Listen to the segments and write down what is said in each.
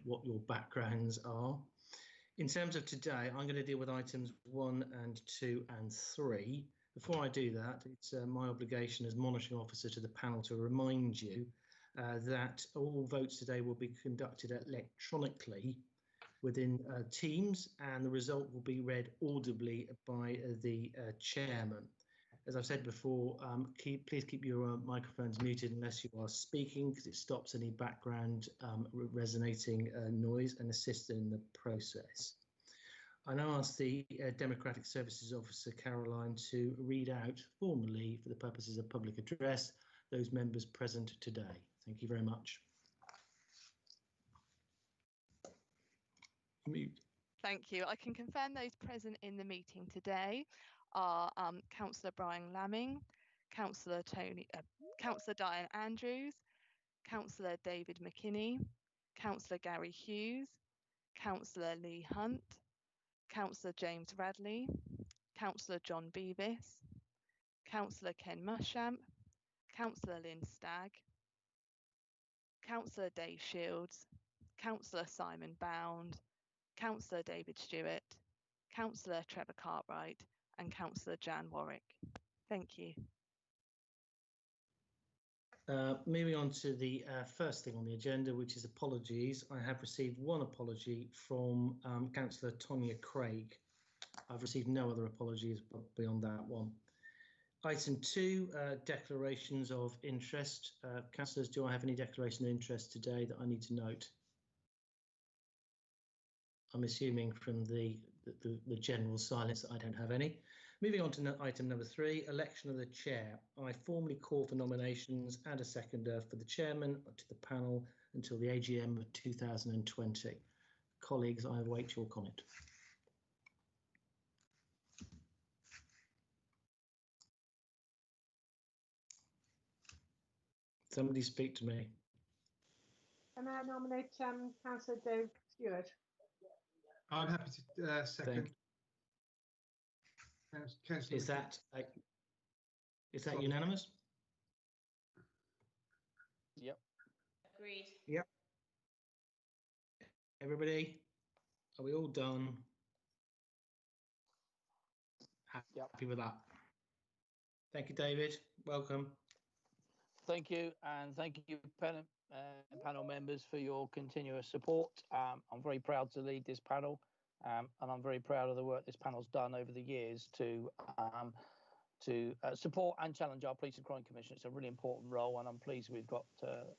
what your backgrounds are. In terms of today, I'm going to deal with items 1 and 2 and 3. Before I do that, it's my obligation as monitoring officer to the panel to remind you that all votes today will be conducted electronically within Teams, and the result will be read audibly by the chairman. As I've said before, please keep your microphones muted unless you are speaking, because it stops any background resonating noise and assists in the process. I now ask the Democratic Services Officer, Caroline, to read out formally, for the purposes of public address, those members present today. Thank you very much. Mute. Thank you. I can confirm those present in the meeting today are Councillor Brian Lamming, Councillor Diane Andrews, Councillor David McKinney, Councillor Gary Hughes, Councillor Lee Hunt, Councillor James Radley, Councillor John Beavis, Councillor Ken Mushamp, Councillor Lynn Stagg, Councillor Dave Shields, Councillor Simon Bound, Councillor David Stewart, Councillor Trevor Cartwright, and Councillor Jan Warwick. Thank you. Moving on to the first thing on the agenda, which is apologies. I have received one apology from Councillor Tonya Craig. I've received no other apologies beyond that one. Item 2, declarations of interest. Councillors, do I have any declaration of interest today that I need to note? I'm assuming from the general silence that I don't have any. Moving on to item number 3, election of the chair. I formally call for nominations and a seconder for the chairman to the panel until the AGM of 2020. Colleagues, I await your comment. Somebody speak to me. Can I nominate Councillor Dave Stewart? I'm happy to second. Is that unanimous? Yep. Agreed. Yep. Everybody, are we all done? Happy with that. Thank you, David. Welcome. Thank you, and thank you, panel members, for your continuous support. I'm very proud to lead this panel, and I'm very proud of the work this panel's done over the years to support and challenge our Police and Crime Commission. It's a really important role, and I'm pleased we've got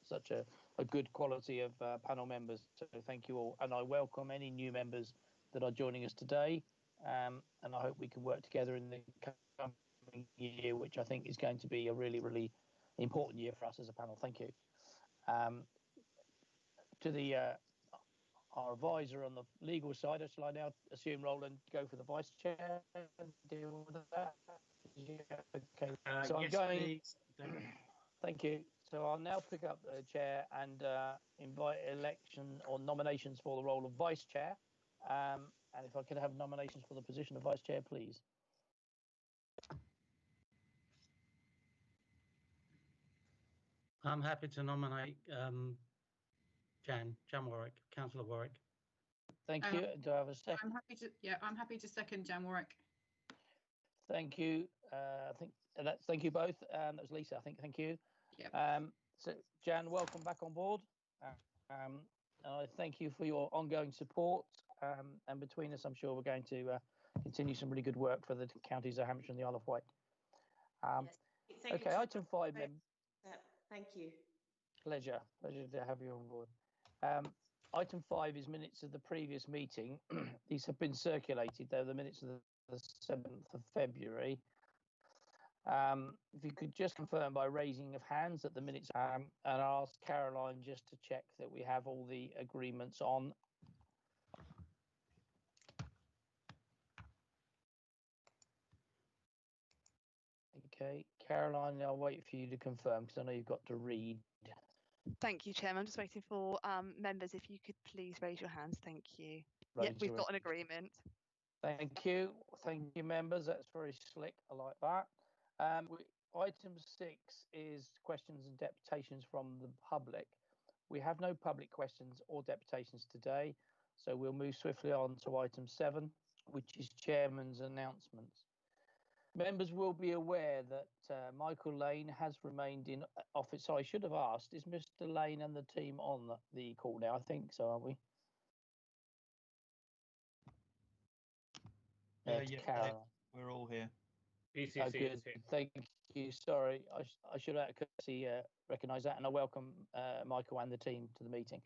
such a good quality of panel members. So thank you all, and I welcome any new members that are joining us today, and I hope we can work together in the coming year, which I think is going to be a really, really important year for us as a panel. Thank you. To the our advisor on the legal side, shall I now assume Roland go for the vice chair and deal with that? Yeah, okay. So yes, I'm going. Please. Thank you. So I'll now pick up the chair and invite election or nominations for the role of vice chair. And if I could have nominations for the position of vice chair, please. I'm happy to nominate Jan Warwick, Councillor Warwick. Thank you. Do I have a second? I'm happy to second Jan Warwick. Thank you. Thank you both. That was Lisa, I think. Thank you. Yep. So Jan, welcome back on board. And I thank you for your ongoing support. And between us, I'm sure we're going to continue some really good work for the counties of Hampshire and the Isle of Wight. Yes. Okay, item 5. Thank you. Pleasure to have you on board. Item 5 is minutes of the previous meeting. These have been circulated. They're the minutes of the 7th of February. If you could just confirm by raising of hands that the minutes, and I'll ask Caroline just to check that we have all the agreements on. Okay, Caroline, I'll wait for you to confirm because I know you've got to read. Thank you, Chairman. I'm just waiting for members. If you could please raise your hands. Thank you. Raise Yep, we've got an agreement. Thank you, members. That's very slick. I like that. Item 6 is questions and deputations from the public. We have no public questions or deputations today, so we'll move swiftly on to item 7, which is Chairman's announcements. Members will be aware that Michael Lane has remained in office. So I should have asked, is Mr. Lane and the team on the call now? I think so, are we? Yeah, Caroline. we're all here. Oh, good. Thank you. Sorry, I should have courtesy recognise that, and I welcome Michael and the team to the meeting.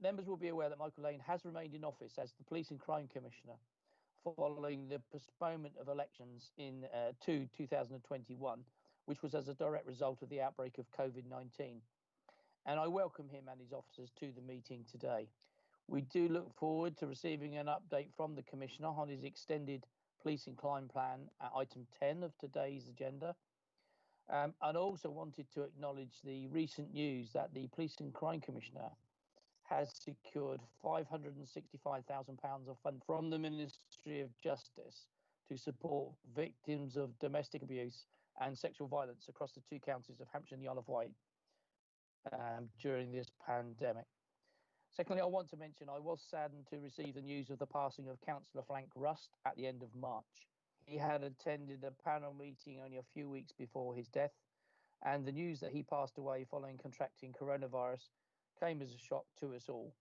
Members will be aware that Michael Lane has remained in office as the Police and Crime Commissioner following the postponement of elections in 2021, which was as a direct result of the outbreak of COVID-19. And I welcome him and his officers to the meeting today. We do look forward to receiving an update from the Commissioner on his extended Police and Crime Plan at item 10 of today's agenda. And also wanted to acknowledge the recent news that the Police and Crime Commissioner has secured £565,000 of funds from the Ministry of Justice to support victims of domestic abuse and sexual violence across the 2 counties of Hampshire and the Isle of Wight during this pandemic. Secondly, I want to mention I was saddened to receive the news of the passing of Councillor Frank Rust at the end of March. He had attended a panel meeting only a few weeks before his death, and the news that he passed away following contracting coronavirus came as a shock to us all.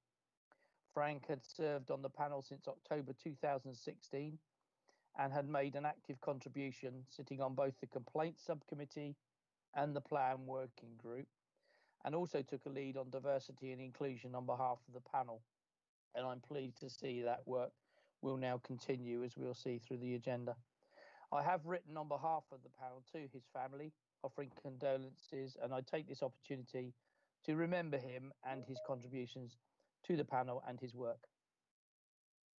Frank had served on the panel since October 2016 and had made an active contribution, sitting on both the Complaints Subcommittee and the Plan Working Group, and also took a lead on diversity and inclusion on behalf of the panel. And I'm pleased to see that work will now continue, as we'll see through the agenda. I have written on behalf of the panel to his family, offering condolences, and I take this opportunity to remember him and his contributions to the panel and his work.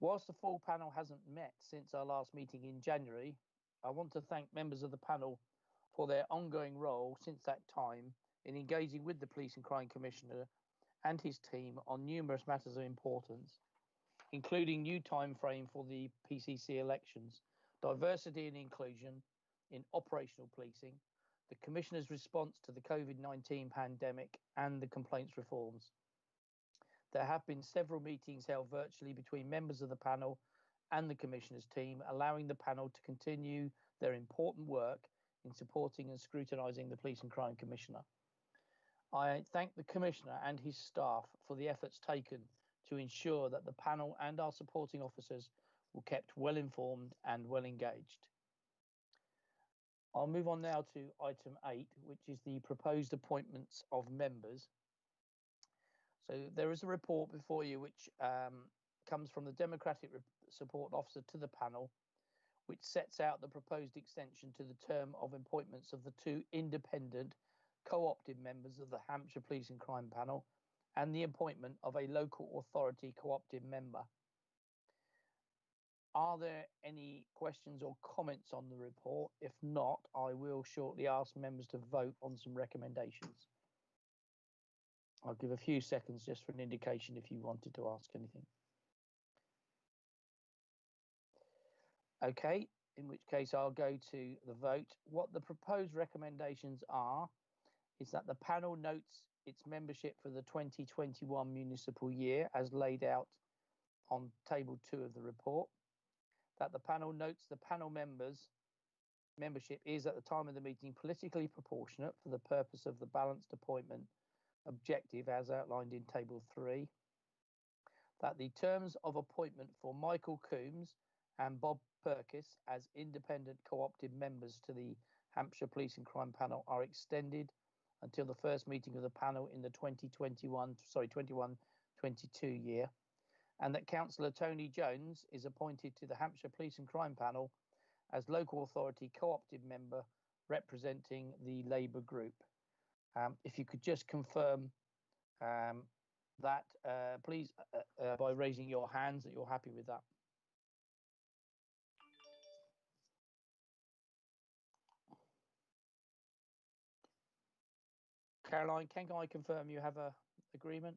Whilst the full panel hasn't met since our last meeting in January, I want to thank members of the panel for their ongoing role since that time in engaging with the Police and Crime Commissioner and his team on numerous matters of importance, including new time frame for the PCC elections, diversity and inclusion in operational policing, the Commissioner's response to the COVID-19 pandemic, and the complaints reforms. There have been several meetings held virtually between members of the panel and the Commissioner's team, allowing the panel to continue their important work in supporting and scrutinising the Police and Crime Commissioner. I thank the Commissioner and his staff for the efforts taken to ensure that the panel and our supporting officers were kept well informed and well engaged. I'll move on now to item 8, which is the proposed appointments of members. So there is a report before you which comes from the Democratic Support Officer to the panel, which sets out the proposed extension to the term of appointments of the 2 independent co-opted members of the Hampshire Police and Crime Panel and the appointment of a local authority co-opted member. Are there any questions or comments on the report? If not, I will shortly ask members to vote on some recommendations. I'll give a few seconds just for an indication if you wanted to ask anything. Okay, in which case I'll go to the vote. What the proposed recommendations are is that the panel notes its membership for the 2021 municipal year as laid out on table 2 of the report. That the panel notes the panel membership is at the time of the meeting politically proportionate for the purpose of the balanced appointment objective as outlined in table 3. That the terms of appointment for Michael Coombs and Bob Purkis as independent co-opted members to the Hampshire Police and Crime Panel are extended until the first meeting of the panel in the 21-22 year, and that Councillor Tony Jones is appointed to the Hampshire Police and Crime Panel as local authority co-opted member representing the Labour group. If you could just confirm that, please, by raising your hands, that you're happy with that. Caroline, can I confirm you have a agreement?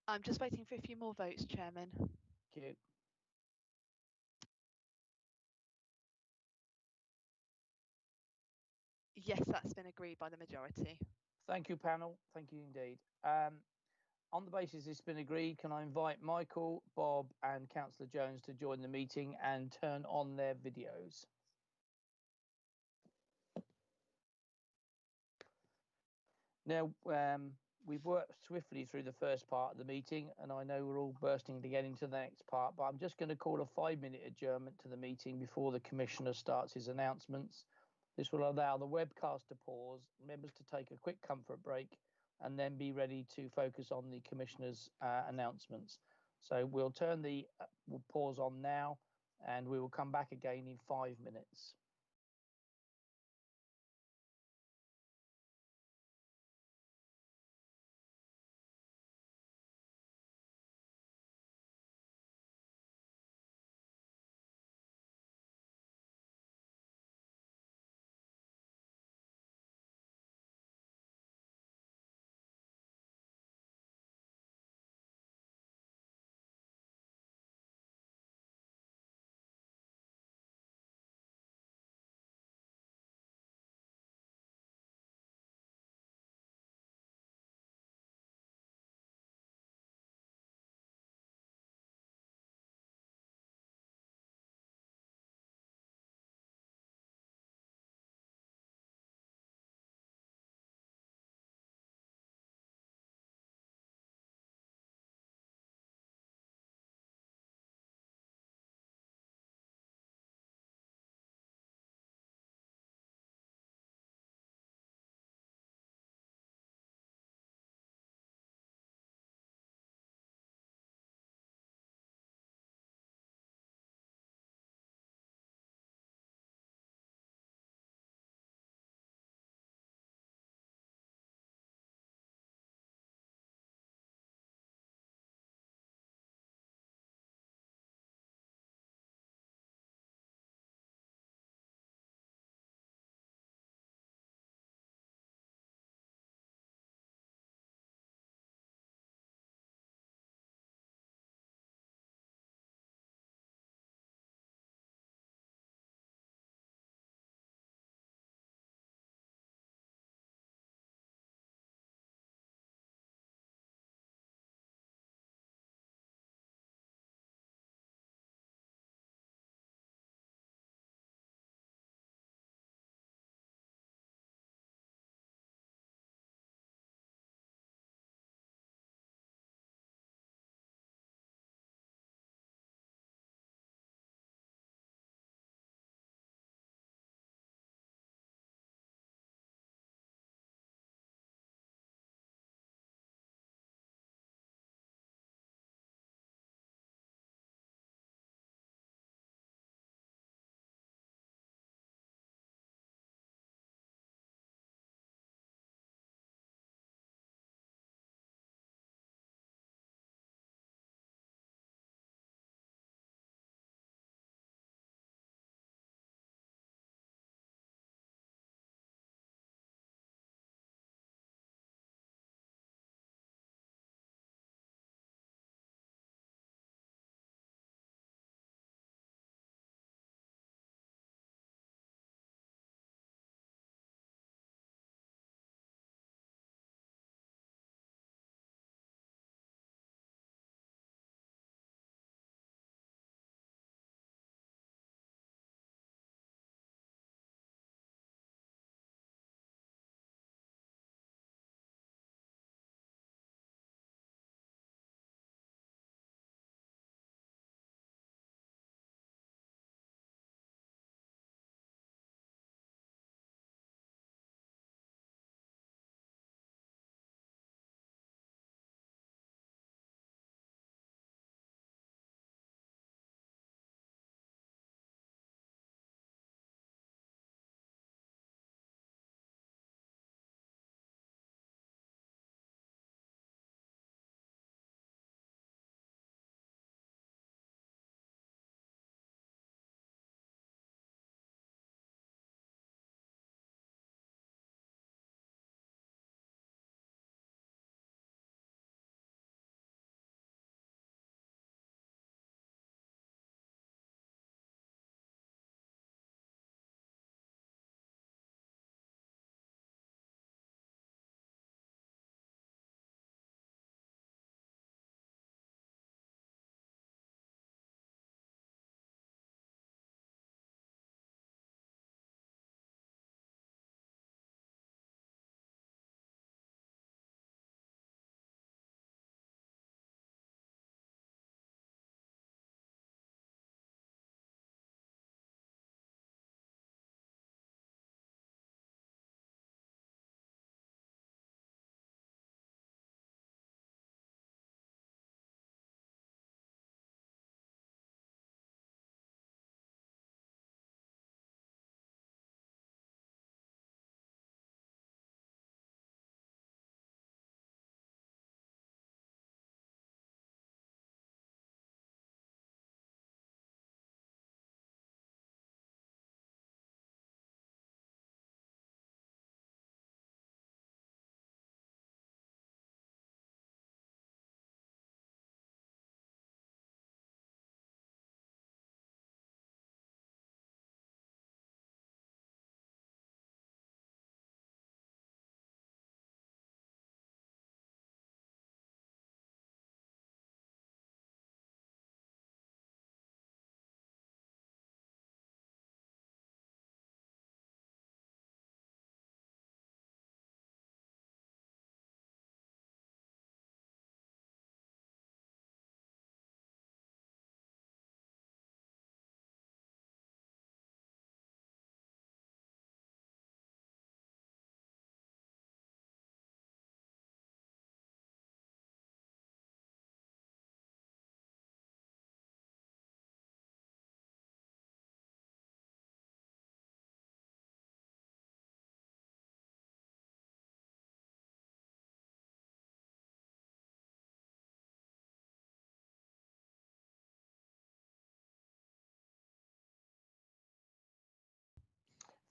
I'm just waiting for a few more votes, Chairman. Thank you. Yes, that's been agreed by the majority. Thank you, panel. Thank you indeed. On the basis it's been agreed, can I invite Michael, Bob and Councillor Jones to join the meeting and turn on their videos? Now, we've worked swiftly through the first part of the meeting, and I know we're all bursting to get into the next part, but I'm just going to call a 5-minute adjournment to the meeting before the Commissioner starts his announcements. This will allow the webcast to pause, members to take a quick comfort break, and then be ready to focus on the Commissioner's announcements. So we'll pause on now, and we will come back again in 5 minutes.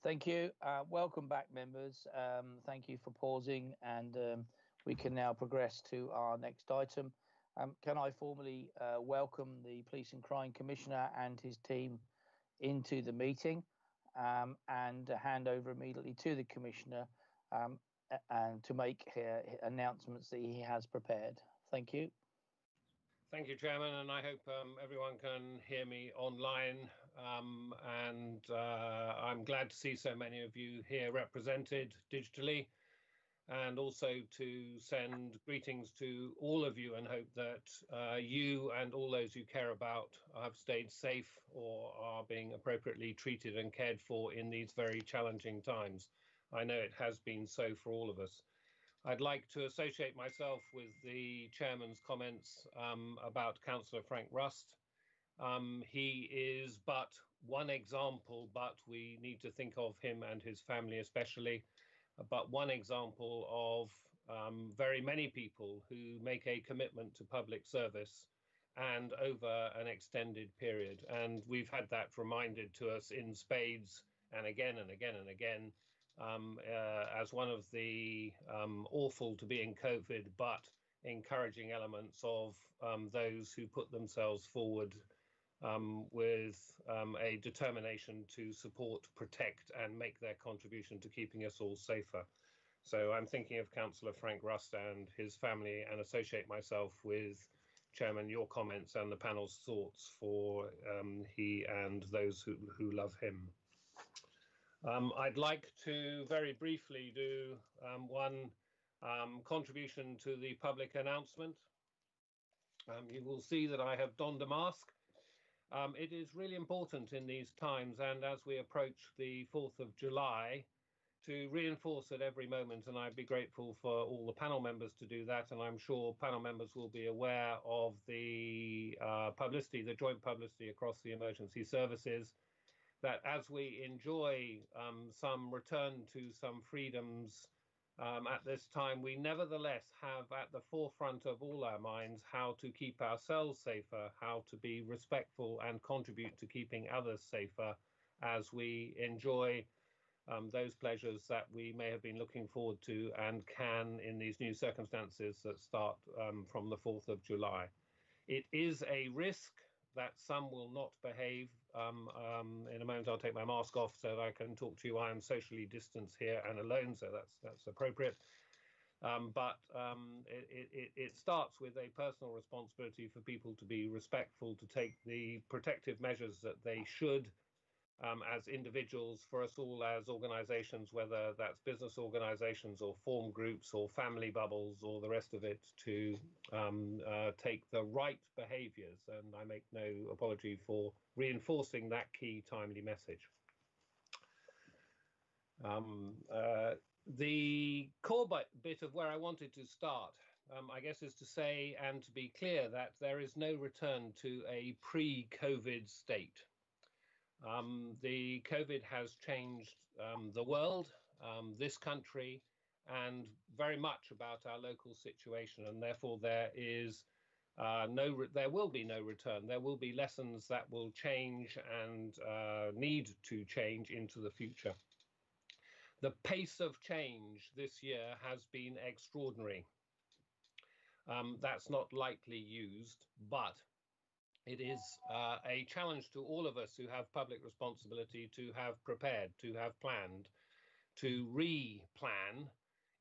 Thank you. Welcome back, members. Thank you for pausing, and we can now progress to our next item. Can I formally welcome the Police and Crime Commissioner and his team into the meeting, and hand over immediately to the Commissioner and to make announcements that he has prepared. Thank you. Thank you, Chairman, and I hope everyone can hear me online. I'm glad to see so many of you here represented digitally, and also to send greetings to all of you and hope that you and all those you care about have stayed safe or are being appropriately treated and cared for in these very challenging times. I know it has been so for all of us. I'd like to associate myself with the Chairman's comments about Councillor Frank Rust. He is but one example, but we need to think of him and his family especially, but one example of very many people who make a commitment to public service and over an extended period. And we've had that reminded to us in spades and again and again and again, as one of the awful to be in COVID, but encouraging elements of those who put themselves forward with a determination to support, protect and make their contribution to keeping us all safer. So I'm thinking of Councillor Frank Rust and his family, and associate myself with Chairman, your comments and the panel's thoughts for he and those who love him. I'd like to very briefly do one contribution to the public announcement. You will see that I have donned a mask. It is really important in these times, and as we approach the 4th of July, to reinforce at every moment, and I'd be grateful for all the panel members to do that, and I'm sure panel members will be aware of the publicity, the joint publicity across the emergency services, that as we enjoy some return to some freedoms at this time, we nevertheless have at the forefront of all our minds how to keep ourselves safer, how to be respectful and contribute to keeping others safer as we enjoy those pleasures that we may have been looking forward to and can in these new circumstances that start from the 4th of July. It is a risk that some will not behave. In a moment I'll take my mask off so that I can talk to you. I am socially distanced here and alone, so that's appropriate. But it starts with a personal responsibility for people to be respectful, to take the protective measures that they should as individuals, for us all as organisations, whether that's business organisations or form groups or family bubbles or the rest of it, to take the right behaviours. And I make no apology for reinforcing that key timely message. The core bit of where I wanted to start, I guess, is to say and to be clear that there is no return to a pre-COVID state. The COVID has changed the world, this country, and very much about our local situation, and therefore there will be no return. There will be lessons that will change and need to change into the future. The pace of change this year has been extraordinary. That's not lightly used, but it is a challenge to all of us who have public responsibility to have prepared, to have planned, to re-plan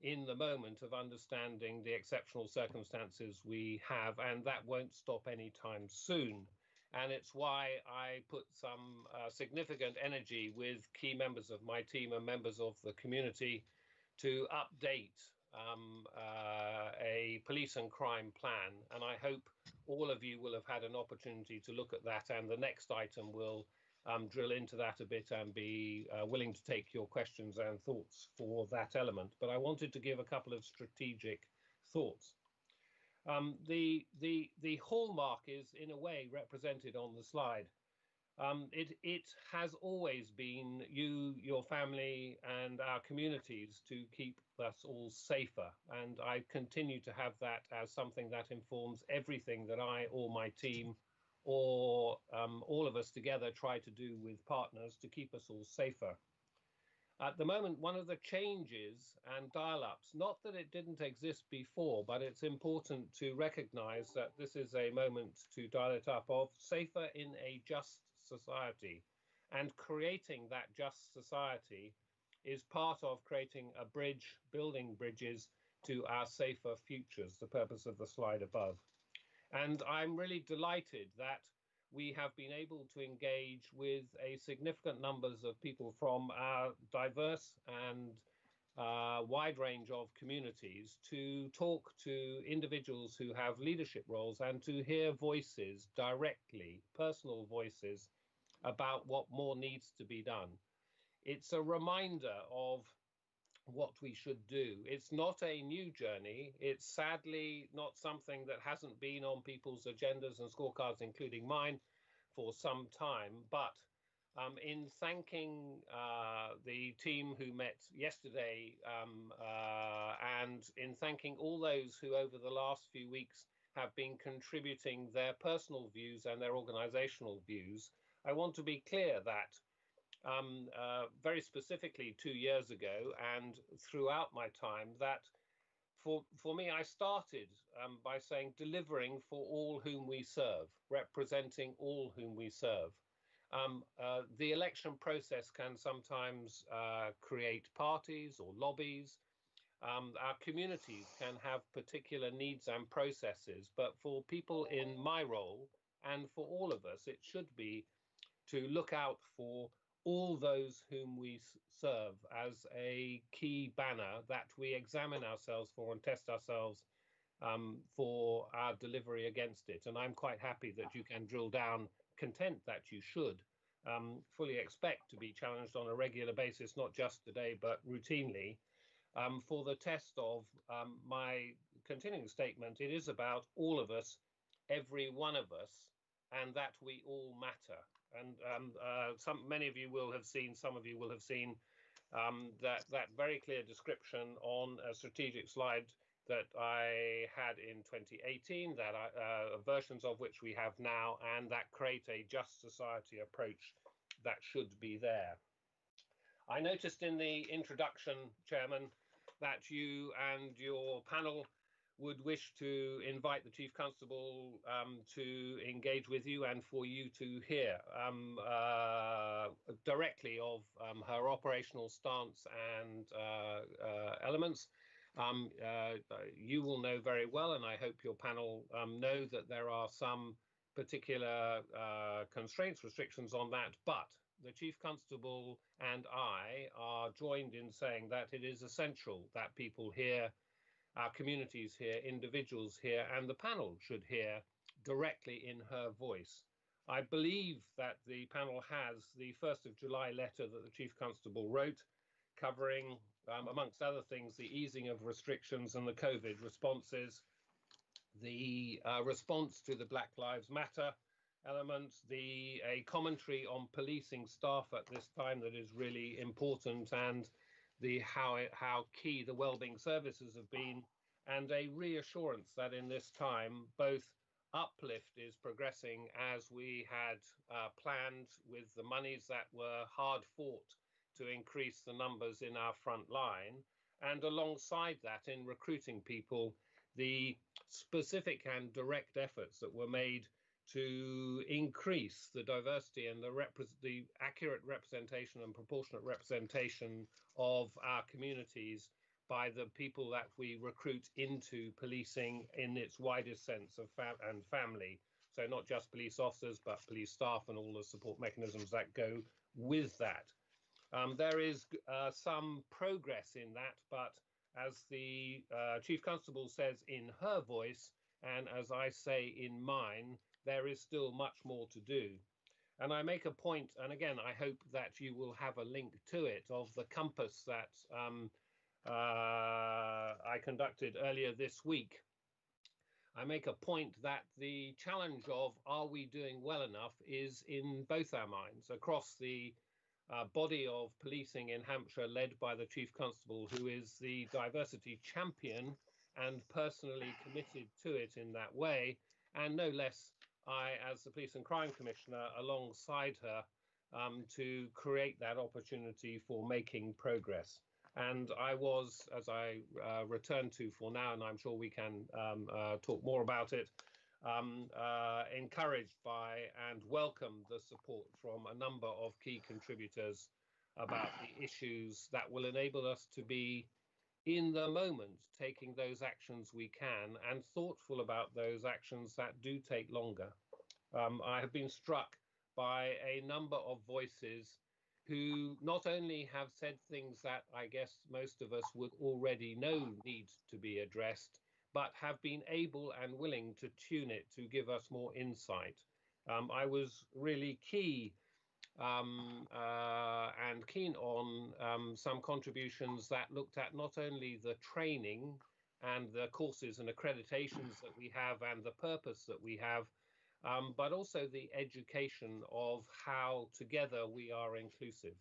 in the moment of understanding the exceptional circumstances we have, and that won't stop anytime soon. And it's why I put some significant energy with key members of my team and members of the community to update a police and crime plan, and I hope all of you will have had an opportunity to look at that, and the next item will drill into that a bit and be willing to take your questions and thoughts for that element. But I wanted to give a couple of strategic thoughts. The hallmark is in a way represented on the slide. It has always been you, your family and our communities to keep us all safer, and I continue to have that as something that informs everything that I or my team or all of us together try to do with partners to keep us all safer. At the moment, one of the changes and dial-ups, not that it didn't exist before, but it's important to recognise that this is a moment to dial it up, of safer in a just society. And creating that just society is part of creating a bridge, building bridges to our safer futures, the purpose of the slide above. And I'm really delighted that we have been able to engage with a significant numbers of people from our diverse and wide range of communities to talk to individuals who have leadership roles and to hear voices directly, personal voices, about what more needs to be done. It's a reminder of what we should do. It's not a new journey. It's sadly not something that hasn't been on people's agendas and scorecards, including mine, for some time. But in thanking the team who met yesterday and in thanking all those who over the last few weeks have been contributing their personal views and their organizational views, I want to be clear that very specifically 2 years ago and throughout my time, that for me, I started by saying delivering for all whom we serve, representing all whom we serve. The election process can sometimes create parties or lobbies. Our communities can have particular needs and processes, but for people in my role and for all of us, it should be to look out for all those whom we serve as a key banner that we examine ourselves for and test ourselves for our delivery against it. And I'm quite happy that you can drill down, content that you should fully expect to be challenged on a regular basis, not just today, but routinely. For the test of my continuing statement, it is about all of us, every one of us, and that we all matter. And many of you will have seen, some of you will have seen that very clear description on a strategic slide that I had in 2018, that versions of which we have now, and that create a just society approach that should be there. I noticed in the introduction, Chairman, that you and your panel would wish to invite the Chief Constable to engage with you and for you to hear directly of her operational stance and elements. You will know very well, and I hope your panel know, that there are some particular constraints, restrictions on that, but the Chief Constable and I are joined in saying that it is essential that people hear, our communities hear, individuals hear, and the panel should hear directly in her voice. I believe that the panel has the 1st of July letter that the Chief Constable wrote, covering, amongst other things, the easing of restrictions and the COVID responses, the response to the Black Lives Matter element, a commentary on policing staff at this time that is really important, and how key the wellbeing services have been, and a reassurance that in this time both uplift is progressing as we had planned, with the monies that were hard fought to increase the numbers in our front line, and alongside that, in recruiting people, the specific and direct efforts that were made to increase the diversity and the accurate representation and proportionate representation of our communities by the people that we recruit into policing in its widest sense of family. So not just police officers, but police staff and all the support mechanisms that go with that. There is some progress in that, but as the Chief Constable says in her voice, and as I say in mine, there is still much more to do. And I make a point, and again, I hope that you will have a link to it, of the compass that I conducted earlier this week. I make a point that the challenge of are we doing well enough is in both our minds, across the body of policing in Hampshire, led by the Chief Constable, who is the diversity champion and personally committed to it in that way, and no less I, as the Police and Crime Commissioner, alongside her, to create that opportunity for making progress. And I was, as I return to for now, and I'm sure we can talk more about it, encouraged by and welcome the support from a number of key contributors about the issues that will enable us to be in the moment taking those actions we can and thoughtful about those actions that do take longer. I have been struck by a number of voices who not only have said things that I guess most of us would already know need to be addressed, but have been able and willing to tune it to give us more insight. I was really keen on some contributions that looked at not only the training and the courses and accreditations that we have and the purpose that we have, but also the education of how together we are inclusive.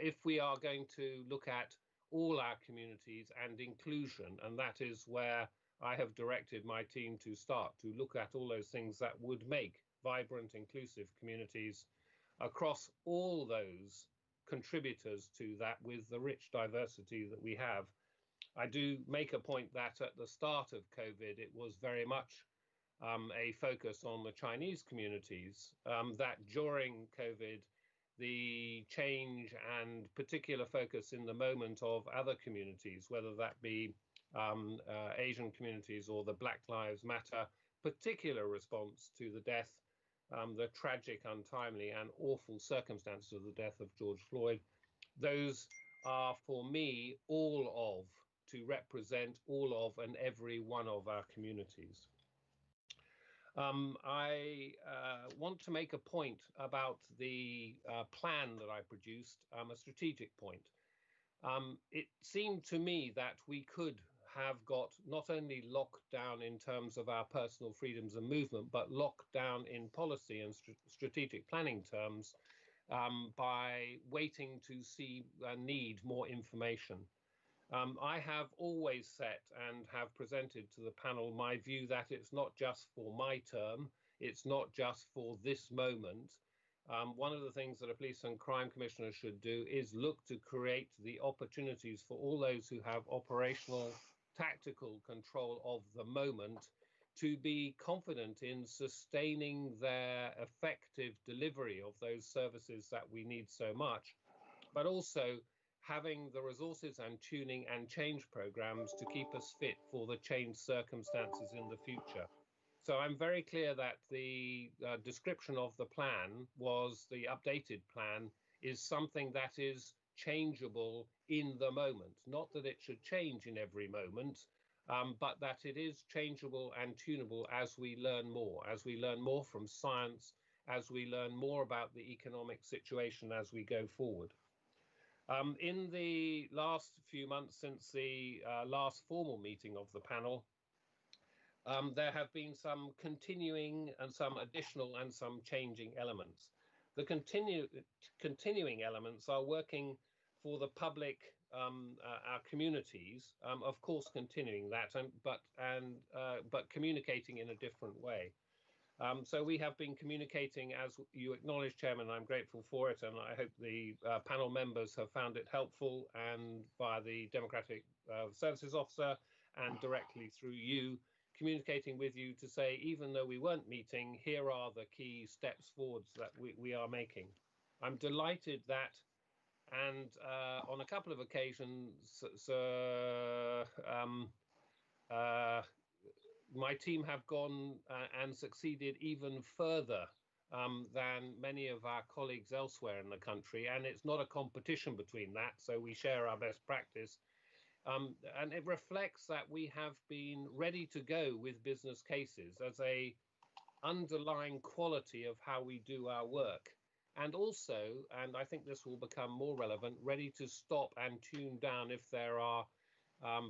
If we are going to look at all our communities and inclusion, and that is where I have directed my team to start, to look at all those things that would make vibrant, inclusive communities across all those contributors to that with the rich diversity that we have. I do make a point that at the start of COVID, it was very much a focus on the Chinese communities, that during COVID, the change and particular focus in the moment of other communities, whether that be Asian communities or the Black Lives Matter, particular response to the death, the tragic, untimely and awful circumstances of the death of George Floyd. Those are for me to represent all of and every one of our communities. I want to make a point about the plan that I produced, a strategic point. It seemed to me that we could have got not only locked down in terms of our personal freedoms and movement, but locked down in policy and strategic planning terms by waiting to see need more information. I have always set and have presented to the panel my view that it's not just for my term, it's not just for this moment. One of the things that a police and crime commissioner should do is look to create the opportunities for all those who have operational, tactical control of the moment to be confident in sustaining their effective delivery of those services that we need so much, but also having the resources and tuning and change programs to keep us fit for the changed circumstances in the future. So I'm very clear that the description of the plan was the updated plan is something that is changeable in the moment. Not that it should change in every moment, but that it is changeable and tunable as we learn more from science, as we learn more about the economic situation as we go forward. In the last few months since the last formal meeting of the panel, there have been some continuing and some additional and some changing elements. The continuing elements are working for the public, our communities, of course continuing that, but communicating in a different way. So we have been communicating, as you acknowledge, Chairman, I'm grateful for it, and I hope the panel members have found it helpful, and via the Democratic Services Officer and directly through you, communicating with you to say, even though we weren't meeting, here are the key steps forwards that we are making. I'm delighted that, and on a couple of occasions, my team have gone and succeeded even further than many of our colleagues elsewhere in the country. And it's not a competition between that, so we share our best practice. And it reflects that we have been ready to go with business cases as a underlying quality of how we do our work. And also, and I think this will become more relevant, ready to stop and tune down if there are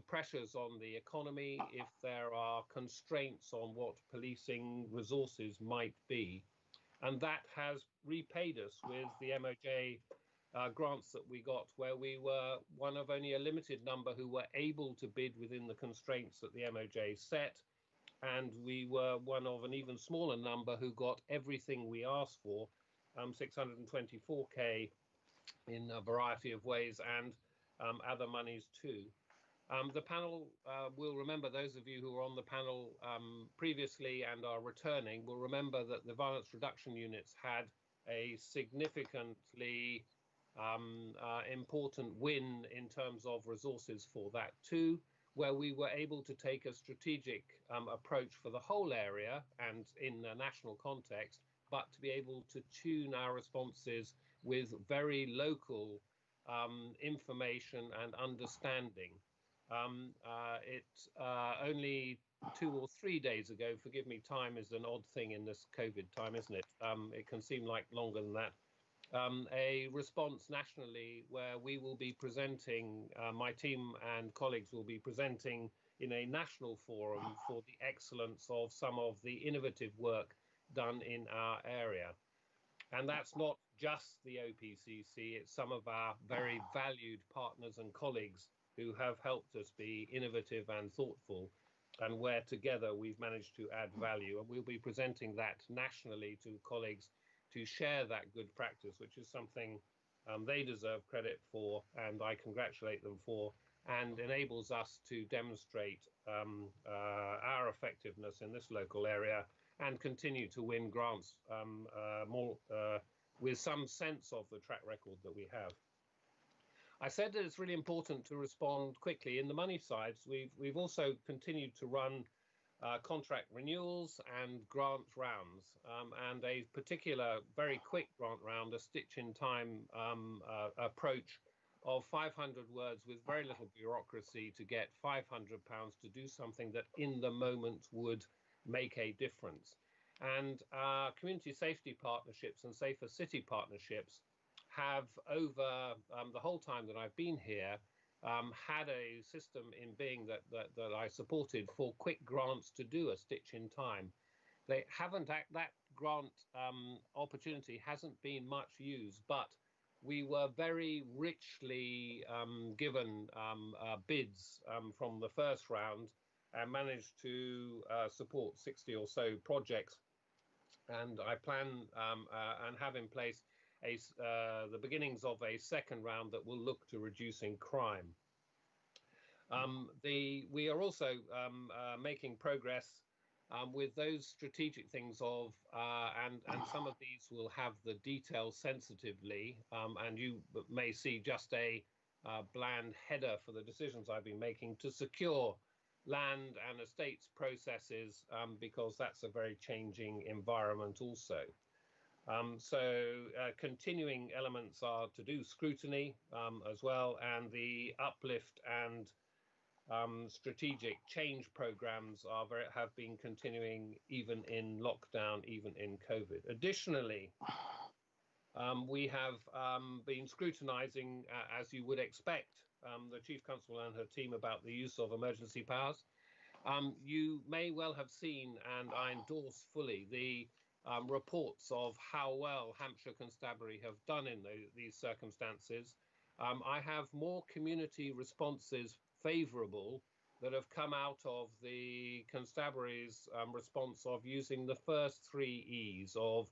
pressures on the economy, if there are constraints on what policing resources might be. And that has repaid us with the MOJ grants that we got, where we were one of only a limited number who were able to bid within the constraints that the MOJ set. and we were one of an even smaller number who got everything we asked for, 624k in a variety of ways, and other monies too. The panel will remember, those of you who were on the panel previously and are returning will remember that the violence reduction units had a significantly important win in terms of resources for that too, where we were able to take a strategic approach for the whole area and in a national context, but to be able to tune our responses with very local information and understanding. Only 2 or 3 days ago, forgive me, time is an odd thing in this COVID time, isn't it? It can seem like longer than that. A response nationally where we will be presenting, my team and colleagues will be presenting in a national forum for the excellence of some of the innovative work done in our area. And that's not just the OPCC, it's some of our very valued partners and colleagues who have helped us be innovative and thoughtful, and where together we've managed to add value. And we'll be presenting that nationally to colleagues to share that good practice, which is something they deserve credit for, and I congratulate them for, and enables us to demonstrate our effectiveness in this local area and continue to win grants with some sense of the track record that we have. I said that it's really important to respond quickly. In the money sides, we've also continued to run contract renewals and grant rounds, and a particular very quick grant round, a stitch-in-time approach of 500 words with very little bureaucracy to get £500 to do something that in the moment would make a difference. And our community safety partnerships and safer city partnerships have, over the whole time that I've been here, had a system in being that I supported for quick grants to do a stitch in time. They haven't, that grant opportunity hasn't been much used, but we were very richly given bids from the first round and managed to support 60 or so projects. And I plan and have in place the beginnings of a second round that will look to reducing crime. We are also making progress with those strategic things of, and some of these will have the detail sensitively, and you may see just a bland header for the decisions I've been making to secure land and estates processes, because that's a very changing environment also. Continuing elements are to do scrutiny as well, and the uplift and strategic change programs have been continuing even in lockdown, even in COVID. Additionally, we have been scrutinizing, as you would expect, the Chief Constable and her team about the use of emergency powers. You may well have seen, and I endorse fully, the reports of how well Hampshire Constabulary have done in these circumstances. I have more community responses favourable that have come out of the Constabulary's response of using the first 3 E's of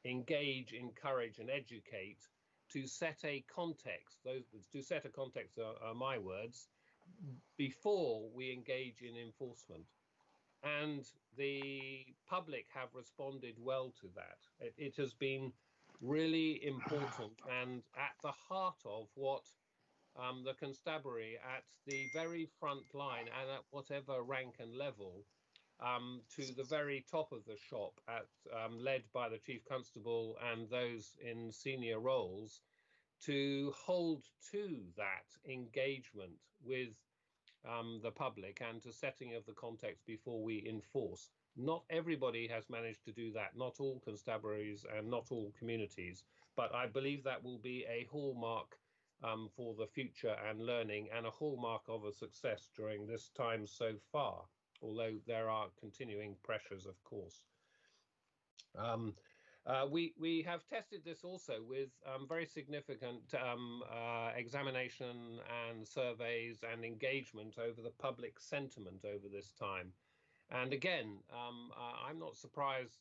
engage, encourage and educate to set a context. To set a context are my words, before we engage in enforcement. And the public have responded well to that. It has been really important and at the heart of what the Constabulary at the very front line and at whatever rank and level, to the very top of the shop, led by the Chief Constable and those in senior roles, to hold to that engagement with the public and to setting of the context before we enforce. Not everybody has managed to do that, not all constabularies and not all communities, but I believe that will be a hallmark for the future and learning, and a hallmark of a success during this time so far, although there are continuing pressures, of course. We have tested this also with very significant examination and surveys and engagement over the public sentiment over this time. And again, I'm not surprised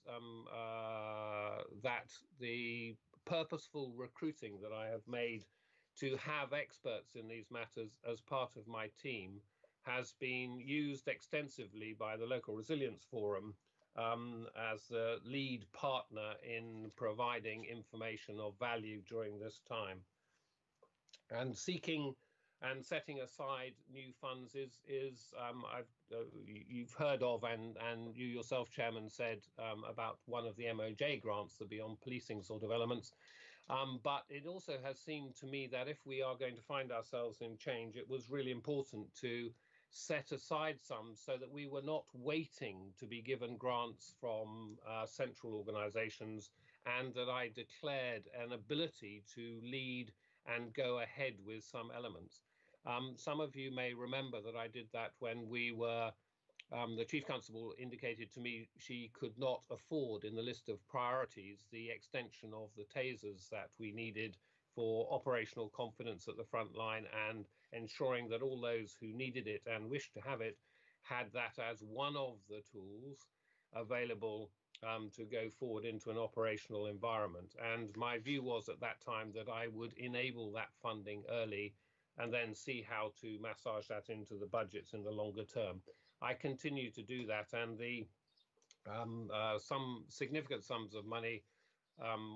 that the purposeful recruiting that I have made to have experts in these matters as part of my team has been used extensively by the Local Resilience Forum as the lead partner in providing information of value during this time. And seeking and setting aside new funds you've heard of, and you yourself, Chairman, said about one of the MOJ grants, the Beyond Policing sort of elements. But it also has seemed to me that if we are going to find ourselves in change, it was really important to set aside some so that we were not waiting to be given grants from central organisations, and that I declared an ability to lead and go ahead with some elements. Some of you may remember that I did that when we were, the Chief Constable indicated to me she could not afford in the list of priorities the extension of the tasers that we needed for operational confidence at the front line, and ensuring that all those who needed it and wished to have it had that as one of the tools available to go forward into an operational environment. And my view was at that time that I would enable that funding early and then see how to massage that into the budgets in the longer term. I continue to do that, and the some significant sums of money,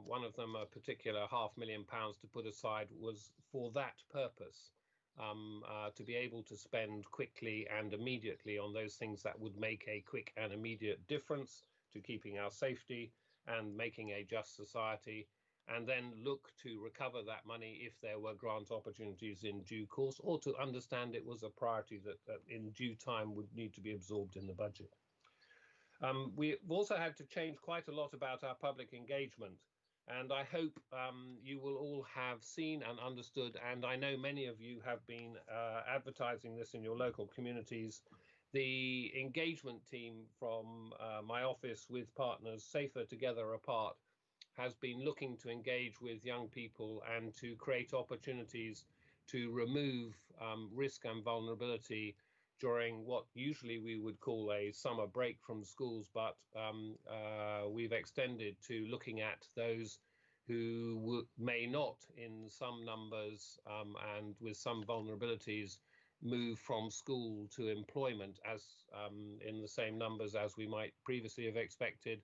one of them a particular £500,000 to put aside, was for that purpose, to be able to spend quickly and immediately on those things that would make a quick and immediate difference to keeping our safety and making a just society, and then look to recover that money if there were grant opportunities in due course, or to understand it was a priority that in due time would need to be absorbed in the budget. We've also had to change quite a lot about our public engagement, and I hope you will all have seen and understood, and I know many of you have been advertising this in your local communities. The engagement team from my office with partners, Safer Together Apart, has been looking to engage with young people and to create opportunities to remove risk and vulnerability during what usually we would call a summer break from schools, but we've extended to looking at those who may not, in some numbers and with some vulnerabilities, move from school to employment as in the same numbers as we might previously have expected,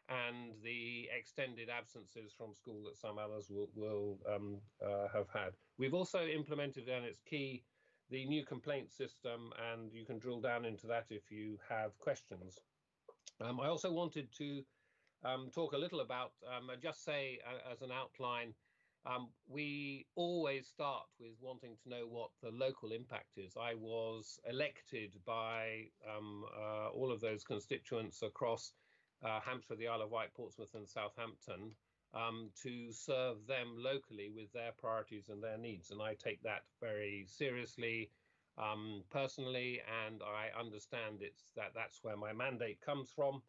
and the extended absences from school that some others will have had. We've also implemented, and it's key, the new complaint system, and you can drill down into that if you have questions. I also wanted to talk a little about, just say as an outline, we always start with wanting to know what the local impact is. I was elected by all of those constituents across Hampshire, the Isle of Wight, Portsmouth and Southampton, to serve them locally with their priorities and their needs. And I take that very seriously personally, and I understand that's where my mandate comes from.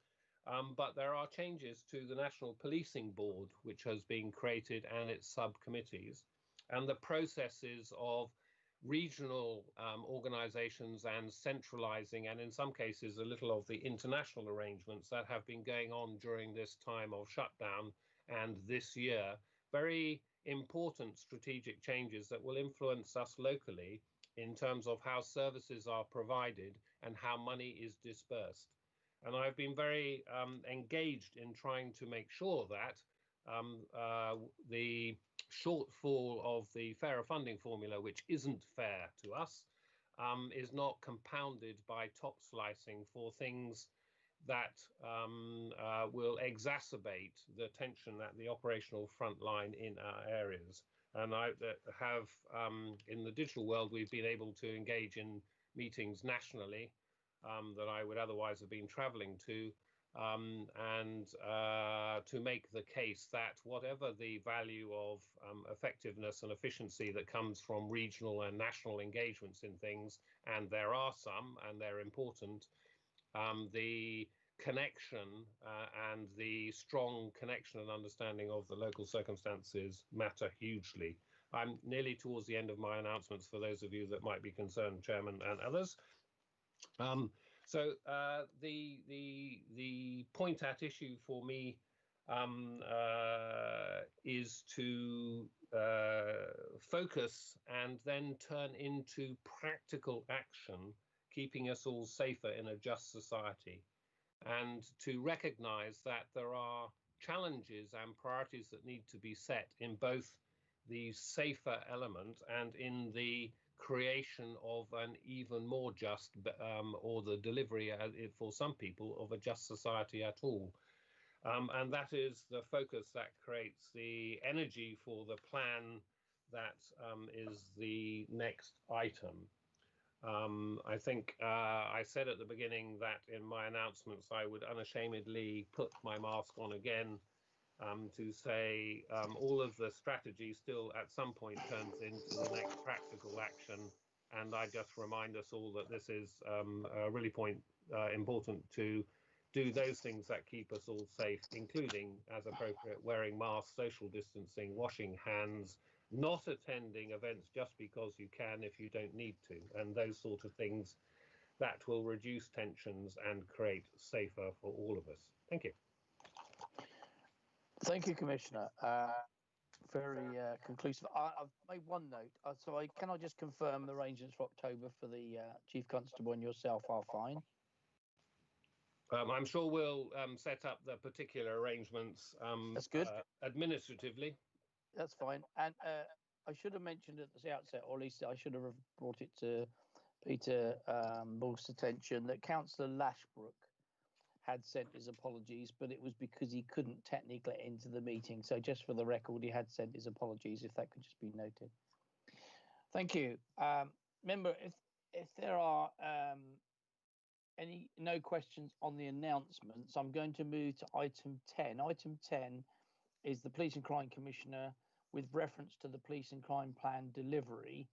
But there are changes to the National Policing Board, which has been created, and its subcommittees, and the processes of regional organisations and centralising, and in some cases a little of the international arrangements that have been going on during this time of shutdown and this year. Very important strategic changes that will influence us locally in terms of how services are provided and how money is dispersed. And I've been very engaged in trying to make sure that the shortfall of the fairer funding formula, which isn't fair to us, is not compounded by top slicing for things that will exacerbate the tension at the operational front line in our areas. And I have, in the digital world, we've been able to engage in meetings nationally that I would otherwise have been travelling to, and to make the case that whatever the value of effectiveness and efficiency that comes from regional and national engagements in things, and there are some, and they're important, the connection and the strong connection and understanding of the local circumstances matter hugely. I'm nearly towards the end of my announcements for those of you that might be concerned, Chairman and others. So the point at issue for me is to focus and then turn into practical action, keeping us all safer in a just society, and to recognize that there are challenges and priorities that need to be set in both the safer element and in the creation of an even more just or the delivery for some people of a just society at all. And that is the focus that creates the energy for the plan that is the next item. I think I said at the beginning that in my announcements I would unashamedly put my mask on again to say all of the strategy still at some point turns into the next practical action. And I just remind us all that this is really important to do those things that keep us all safe, including, as appropriate, wearing masks, social distancing, washing hands, not attending events just because you can if you don't need to, and those sort of things that will reduce tensions and create safer for all of us. Thank you. Thank you, Commissioner. Very conclusive. I've made one note. So can I just confirm the arrangements for October for the Chief Constable and yourself are fine? I'm sure we'll set up the particular arrangements That's good. Administratively. That's fine. And I should have mentioned at the outset, or at least I should have brought it to Peter Bull's attention, that Councillor Lashbrook had sent his apologies, but it was because he couldn't technically get into the meeting. So just for the record, he had sent his apologies, if that could just be noted. Thank you. Remember, if there are no questions on the announcements, I'm going to move to item 10. Item 10 is the Police and Crime Commissioner with reference to the Police and Crime Plan delivery.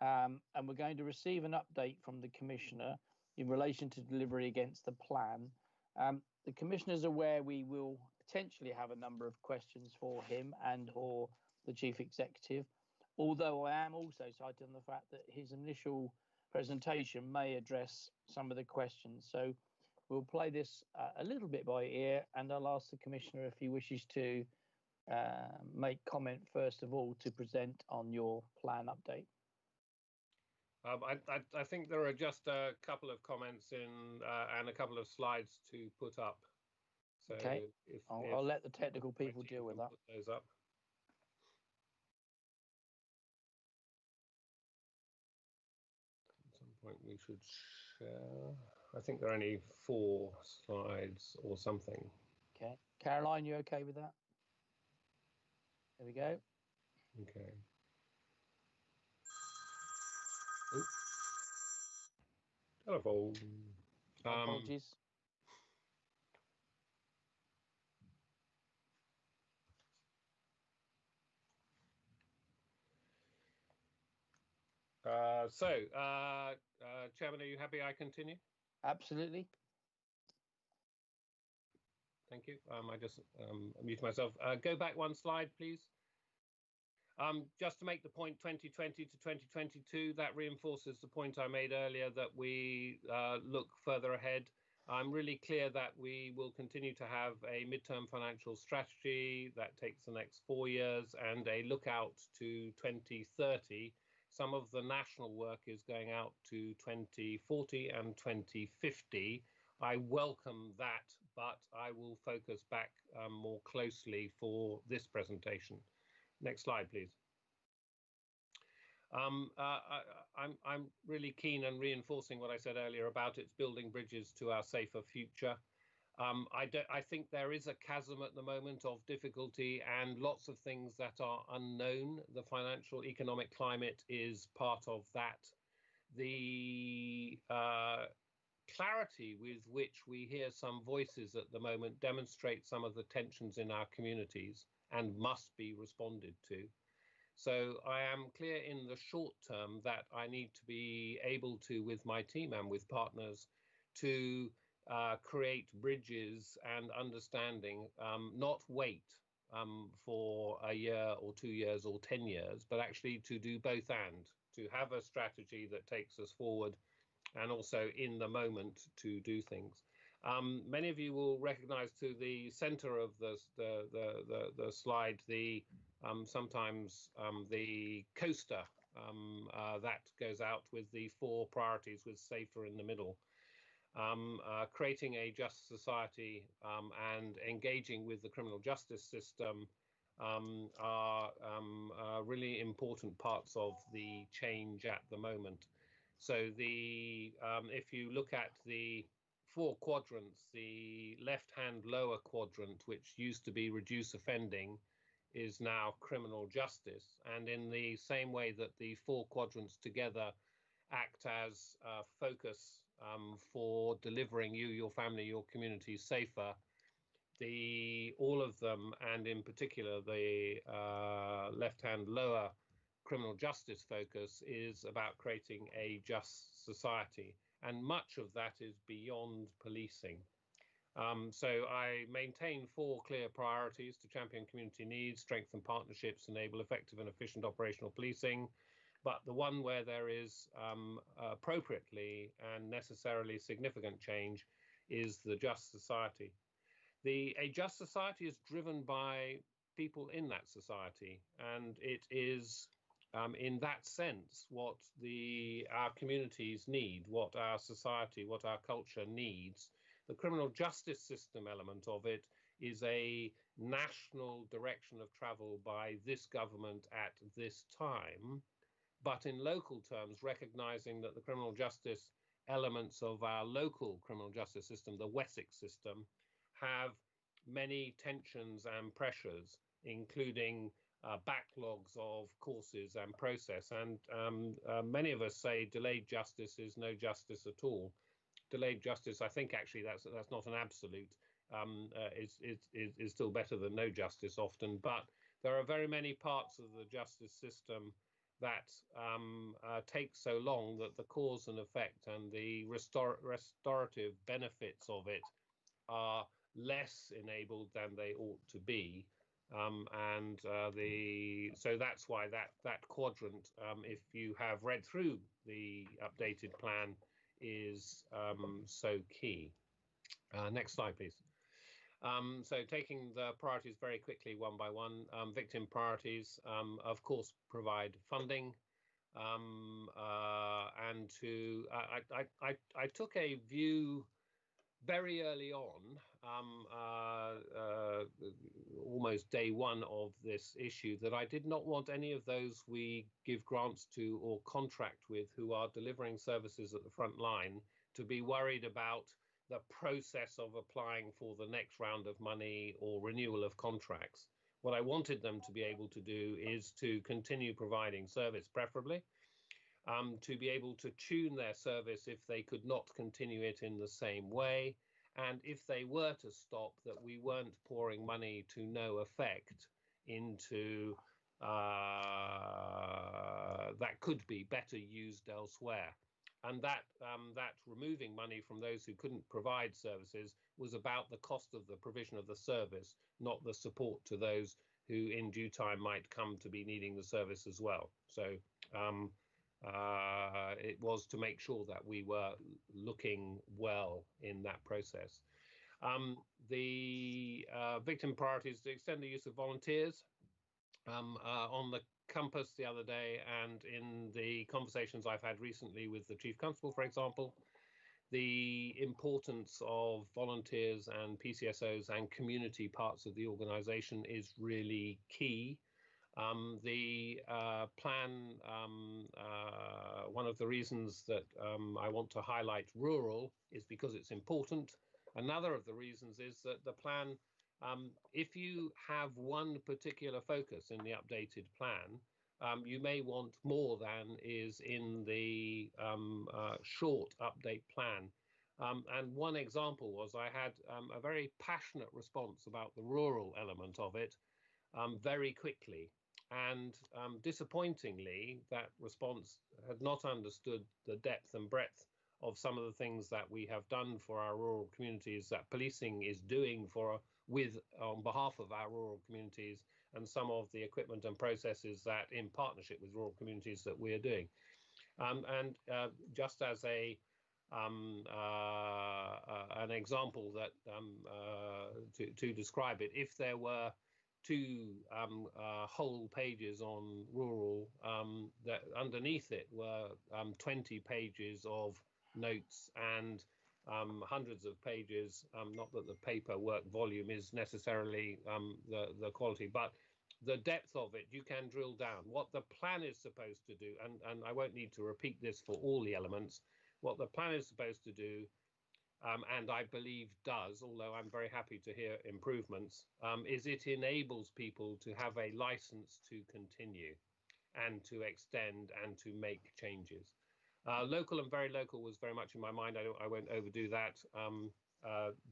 And we're going to receive an update from the Commissioner in relation to delivery against the plan. The Commissioner is aware we will potentially have a number of questions for him and or the Chief Executive, although I am also citing the fact that his initial presentation may address some of the questions. So we'll play this a little bit by ear, and I'll ask the Commissioner if he wishes to make comment first of all to present on your plan update. I think there are just a couple of comments in and a couple of slides to put up. So okay, I'll let the technical people deal with that. Put those up. At some point we should share. I think there are only 4 slides or something. Okay, Caroline, you okay with that? There we go. Okay. Telephone. Apologies. Chairman, are you happy I continue? Absolutely. Thank you. I just mute myself. Go back 1 slide, please. Just to make the point 2020 to 2022, that reinforces the point I made earlier that we look further ahead. I'm really clear that we will continue to have a midterm financial strategy that takes the next 4 years and a look out to 2030. Some of the national work is going out to 2040 and 2050. I welcome that, but I will focus back more closely for this presentation. Next slide, please. I'm really keen and reinforcing what I said earlier about it's building bridges to our safer future. I think there is a chasm at the moment of difficulty and lots of things that are unknown. The financial economic climate is part of that. The clarity with which we hear some voices at the moment demonstrates some of the tensions in our communities and must be responded to. So I am clear in the short term that I need to be able to, with my team and with partners, to create bridges and understanding, not wait for a year or 2 years or 10 years, but actually to do both and to have a strategy that takes us forward and also in the moment to do things. Many of you will recognise to the centre of the slide sometimes the coaster that goes out with the 4 priorities with safer in the middle. Creating a just society and engaging with the criminal justice system are really important parts of the change at the moment. So if you look at the 4 quadrants, the left-hand lower quadrant, which used to be reduce offending, is now criminal justice. And in the same way that the 4 quadrants together act as focus for delivering you, your family, your community safer, all of them, and in particular the left-hand lower criminal justice focus, is about creating a just society. And much of that is beyond policing. So I maintain 4 clear priorities: to champion community needs, strengthen partnerships, enable effective and efficient operational policing. But the one where there is appropriately and necessarily significant change is the just society. A just society is driven by people in that society, and it is in that sense what our communities need, what our society, what our culture needs. The criminal justice system element of it is a national direction of travel by this government at this time, but in local terms, recognizing that the criminal justice elements of our local criminal justice system, the Wessex system, have many tensions and pressures, including backlogs of courses and process. And many of us say delayed justice is no justice at all. Delayed justice, I think actually that's not an absolute, is still better than no justice often, but there are very many parts of the justice system that take so long that the cause and effect and the restorative benefits of it are less enabled than they ought to be. So that's why that quadrant, if you have read through the updated plan, is so key. Next slide, please. So taking the priorities very quickly, one by one. Victim priorities, of course, provide funding. And I took a view very early on, almost day one of this issue, that I did not want any of those we give grants to or contract with who are delivering services at the front line to be worried about the process of applying for the next round of money or renewal of contracts. What I wanted them to be able to do is to continue providing service, preferably, to be able to tune their service if they could not continue it in the same way, and if they were to stop, that we weren't pouring money to no effect into that could be better used elsewhere. And that removing money from those who couldn't provide services was about the cost of the provision of the service, not the support to those who in due time might come to be needing the service as well. So it was to make sure that we were looking well in that process. The victim priorities to extend the use of volunteers. On the Compass the other day, and in the conversations I've had recently with the Chief Constable, for example, the importance of volunteers and PCSOs and community parts of the organisation is really key. The plan, one of the reasons that I want to highlight rural is because it's important. Another of the reasons is that the plan, if you have one particular focus in the updated plan, you may want more than is in the short update plan. And one example was I had a very passionate response about the rural element of it very quickly. And disappointingly, that response had not understood the depth and breadth of some of the things that we have done for our rural communities, that policing is doing on behalf of our rural communities, and some of the equipment and processes that in partnership with rural communities that we are doing. And just as a an example that to describe it. If there were two whole pages on rural, that underneath it were 20 pages of notes and hundreds of pages. Not that the paperwork volume is necessarily the quality, but the depth of it, you can drill down. What the plan is supposed to do, and I won't need to repeat this for all the elements, what the plan is supposed to do, and I believe does, although I'm very happy to hear improvements, is it enables people to have a license to continue and to extend and to make changes. Local and very local was very much in my mind. I won't overdo that.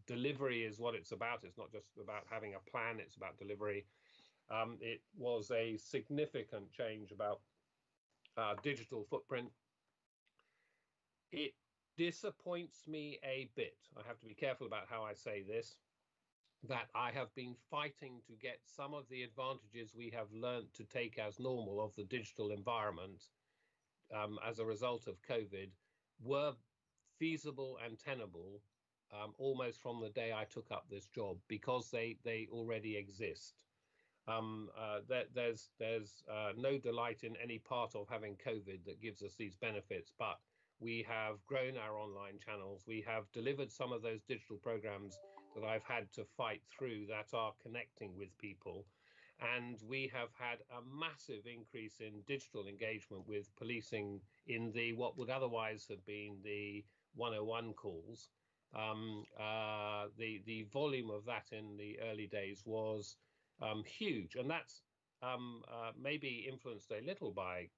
Delivery is what it's about. It's not just about having a plan, it's about delivery. It was a significant change about digital footprint. It disappoints me a bit. I have to be careful about how I say this, that I have been fighting to get some of the advantages we have learnt to take as normal of the digital environment as a result of COVID were feasible and tenable almost from the day I took up this job, because they already exist. There's no delight in any part of having COVID that gives us these benefits, but we have grown our online channels. We have delivered some of those digital programs that I've had to fight through that are connecting with people. And we have had a massive increase in digital engagement with policing in the what would otherwise have been the 101 calls. The volume of that in the early days was huge, and that's maybe influenced a little by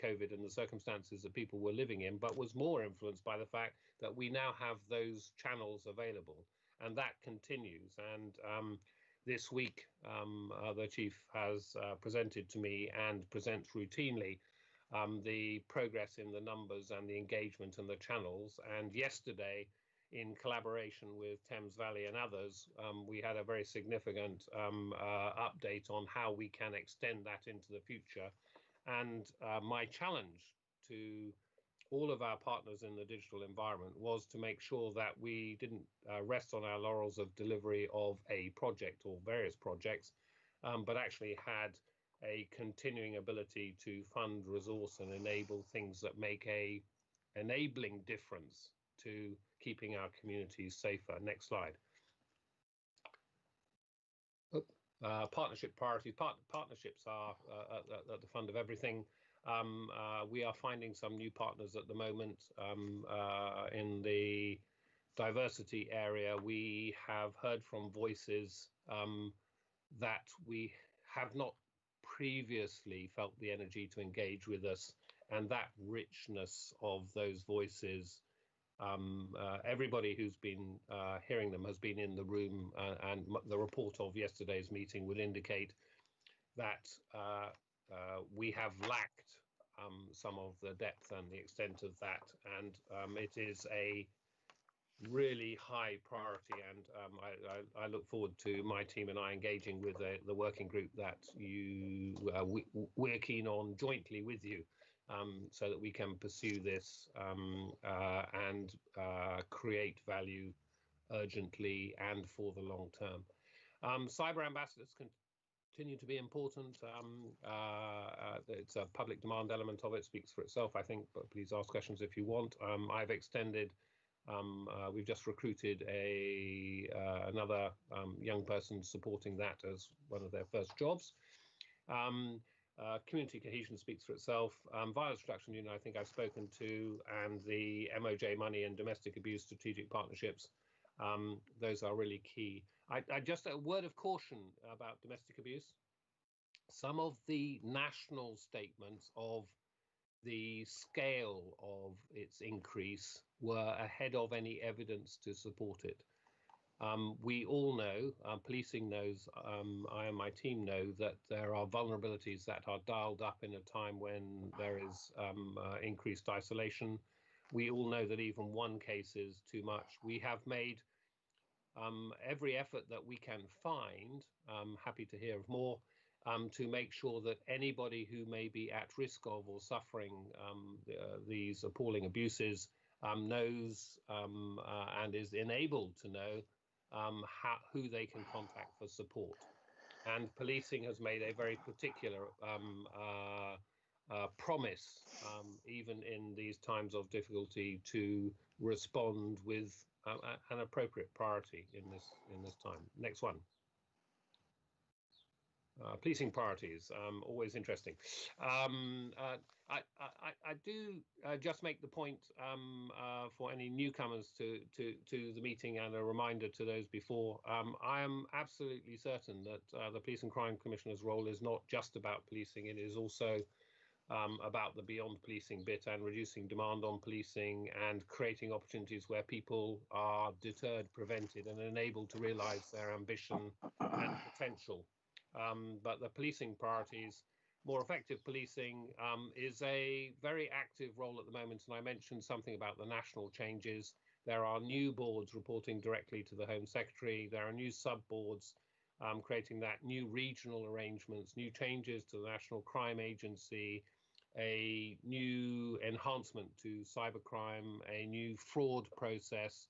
COVID and the circumstances that people were living in, but was more influenced by the fact that we now have those channels available, and that continues. And this week, the Chief has presented to me and presents routinely the progress in the numbers and the engagement and the channels. And yesterday, in collaboration with Thames Valley and others, we had a very significant update on how we can extend that into the future. And my challenge to all of our partners in the digital environment was to make sure that we didn't rest on our laurels of delivery of a project or various projects, but actually had a continuing ability to fund, resource, and enable things that make a enabling difference to keeping our communities safer. Next slide. Partnership priorities. Partnerships are at the fund of everything. We are finding some new partners at the moment in the diversity area. We have heard from voices that we have not previously felt the energy to engage with us, and that richness of those voices, everybody who's been hearing them has been in the room, and the report of yesterday's meeting would indicate that we have lacked some of the depth and the extent of that, and it is a really high priority, and I look forward to my team and I engaging with the working group that we're keen on jointly with you, so that we can pursue this and create value urgently and for the long term. Cyber ambassadors continue to be important. It's a public demand element of it, speaks for itself, I think, but please ask questions if you want. I've extended, we've just recruited another young person supporting that as one of their first jobs. Community cohesion speaks for itself. Violence reduction unit, I think I've spoken to, and the MOJ money and domestic abuse strategic partnerships. Those are really key. I just a word of caution about domestic abuse. Some of the national statements of the scale of its increase were ahead of any evidence to support it. We all know, policing knows, I and my team know that there are vulnerabilities that are dialed up in a time when there is increased isolation. We all know that even one case is too much. We have made every effort that we can find, happy to hear of more, to make sure that anybody who may be at risk of or suffering these appalling abuses knows and is enabled to know who they can contact for support. And policing has made a very particular promise, even in these times of difficulty, to respond with an appropriate priority in this time. Next one. Policing priorities, always interesting. I do just make the point for any newcomers to the meeting, and a reminder to those before. I am absolutely certain that the Police and Crime Commissioner's role is not just about policing. It is also about the beyond policing bit and reducing demand on policing and creating opportunities where people are deterred, prevented, and enabled to realise their ambition and potential. But the policing priorities, more effective policing, is a very active role at the moment. And I mentioned something about the national changes. There are new boards reporting directly to the Home Secretary. There are new sub-boards creating that, new regional arrangements, new changes to the National Crime Agency, a new enhancement to cybercrime, a new fraud process.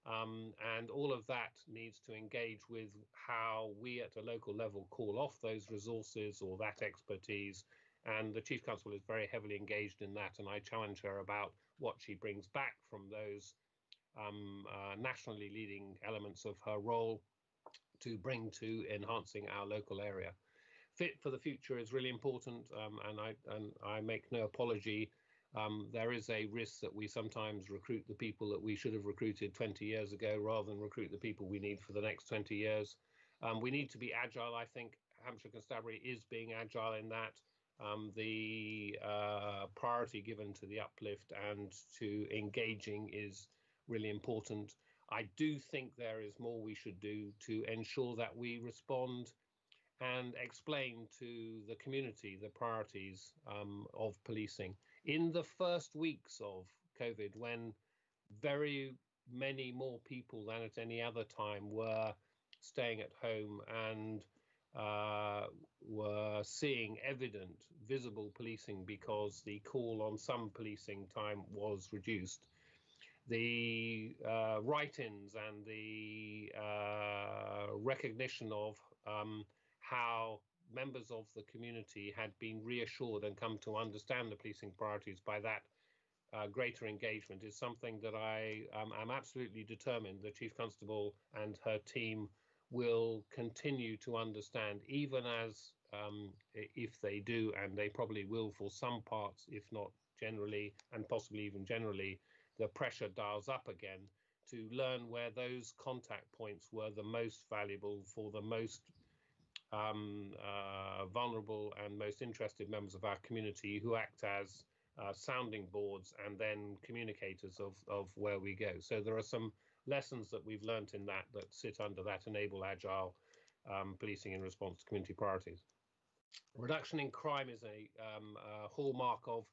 And all of that needs to engage with how we at a local level call off those resources or that expertise. And the Chief Constable is very heavily engaged in that. And I challenge her about what she brings back from those nationally leading elements of her role to bring to enhancing our local area. Fit for the future is really important, and I make no apology. There is a risk that we sometimes recruit the people that we should have recruited 20 years ago rather than recruit the people we need for the next 20 years. We need to be agile. I think Hampshire Constabulary is being agile in that. The priority given to the uplift and to engaging is really important. I do think there is more we should do to ensure that we respond and explain to the community the priorities of policing. In the first weeks of COVID, when very many more people than at any other time were staying at home and were seeing evident, visible policing because the call on some policing time was reduced, the write-ins and the recognition of how members of the community had been reassured and come to understand the policing priorities by that greater engagement is something that I am absolutely determined the Chief Constable and her team will continue to understand, even as if they do, and they probably will for some parts, if not generally, and possibly even generally, the pressure dials up again to learn where those contact points were the most valuable for the most vulnerable and most interested members of our community, who act as sounding boards and then communicators of where we go. So there are some lessons that we've learnt in that sit under that enable agile policing in response to community priorities. Reduction in crime is a hallmark of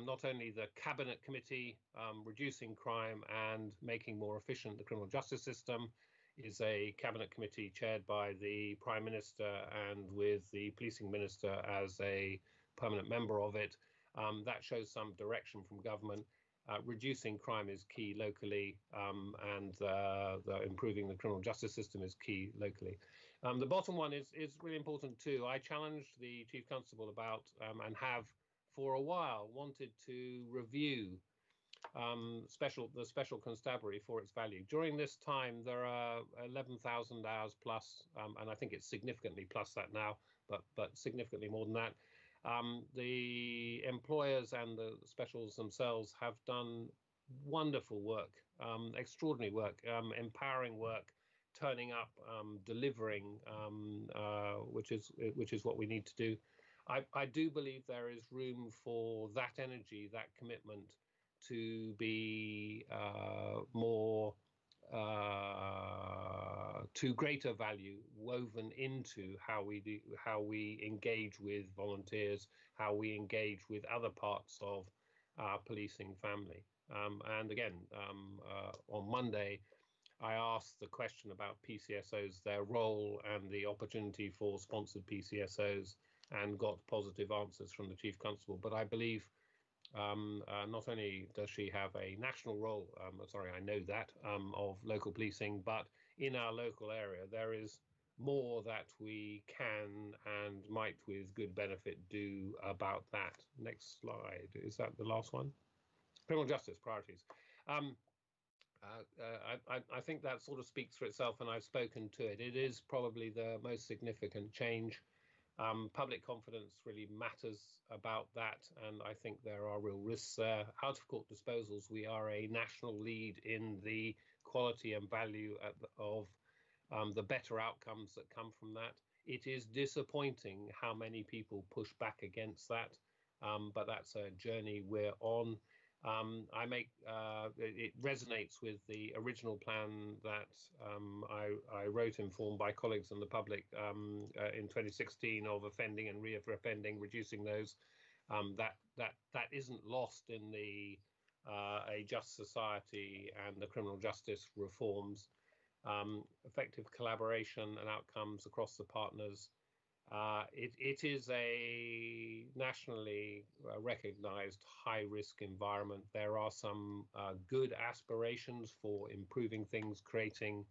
not only the Cabinet Committee reducing crime and making more efficient the criminal justice system, is a Cabinet Committee chaired by the Prime Minister and with the Policing Minister as a permanent member of it. That shows some direction from government. Reducing crime is key locally, and improving the criminal justice system is key locally. The bottom one is really important too. I challenged the Chief Constable about, and have for a while, wanted to review the special constabulary for its value. During this time, there are 11,000 hours plus, and I think it's significantly plus that now, but significantly more than that. The employers and the specials themselves have done wonderful work, extraordinary work, empowering work, turning up, delivering, which is what we need to do. I do believe there is room for that energy, that commitment to be more to greater value woven into how we engage with volunteers, how we engage with other parts of our policing family. And again, on Monday, I asked the question about PCSOs, their role and the opportunity for sponsored PCSOs, and got positive answers from the Chief Constable. But I believe Not only does she have a national role, I know that, of local policing, but in our local area, there is more that we can and might with good benefit do about that. Next slide. Is that the last one? Criminal justice priorities. I think that sort of speaks for itself, and I've spoken to it. It is probably the most significant change. Public confidence really matters about that, and I think there are real risks there. Out of court disposals, we are a national lead in the quality and value of the better outcomes that come from that. It is disappointing how many people push back against that, but that's a journey we're on. It resonates with the original plan that I wrote, informed by colleagues and the public in 2016, of offending and re-offending, reducing those. That isn't lost in the a just society and the criminal justice reforms. Effective collaboration and outcomes across the partners. It is a nationally recognized high-risk environment. There are some good aspirations for improving things, creating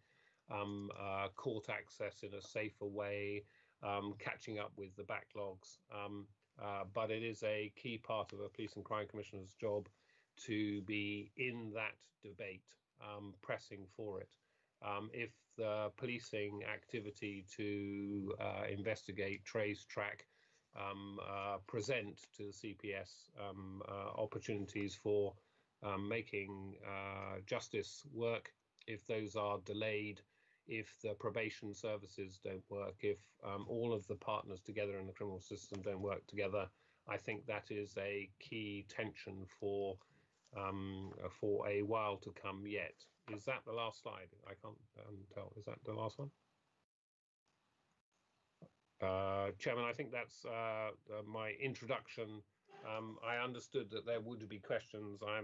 court access in a safer way, catching up with the backlogs. But it is a key part of a Police and Crime Commissioner's job to be in that debate, pressing for it. If the policing activity to investigate, trace, track, present to the CPS opportunities for making justice work, if those are delayed, if the probation services don't work, if all of the partners together in the criminal system don't work together, I think that is a key tension for a while to come yet. Is that the last slide? I can't tell. Is that the last one? Chairman, I think that's my introduction. I understood that there would be questions. I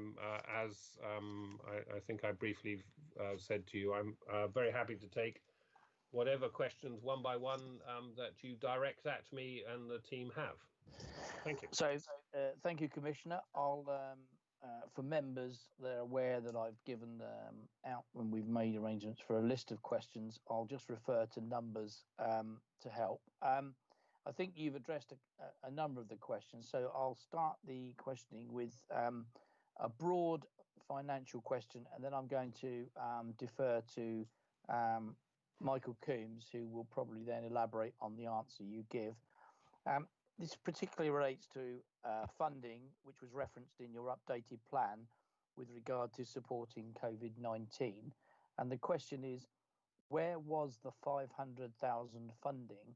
think I briefly said to you, I'm very happy to take whatever questions one by one that you direct at me and the team have. Thank you. So thank you, Commissioner. I'll for members, they're aware that I've given out when we've made arrangements for a list of questions. I'll just refer to numbers to help. I think you've addressed a number of the questions, so I'll start the questioning with a broad financial question, and then I'm going to defer to Michael Coombs, who will probably then elaborate on the answer you give. This particularly relates to funding, which was referenced in your updated plan with regard to supporting COVID-19. And the question is, where was the 500,000 funding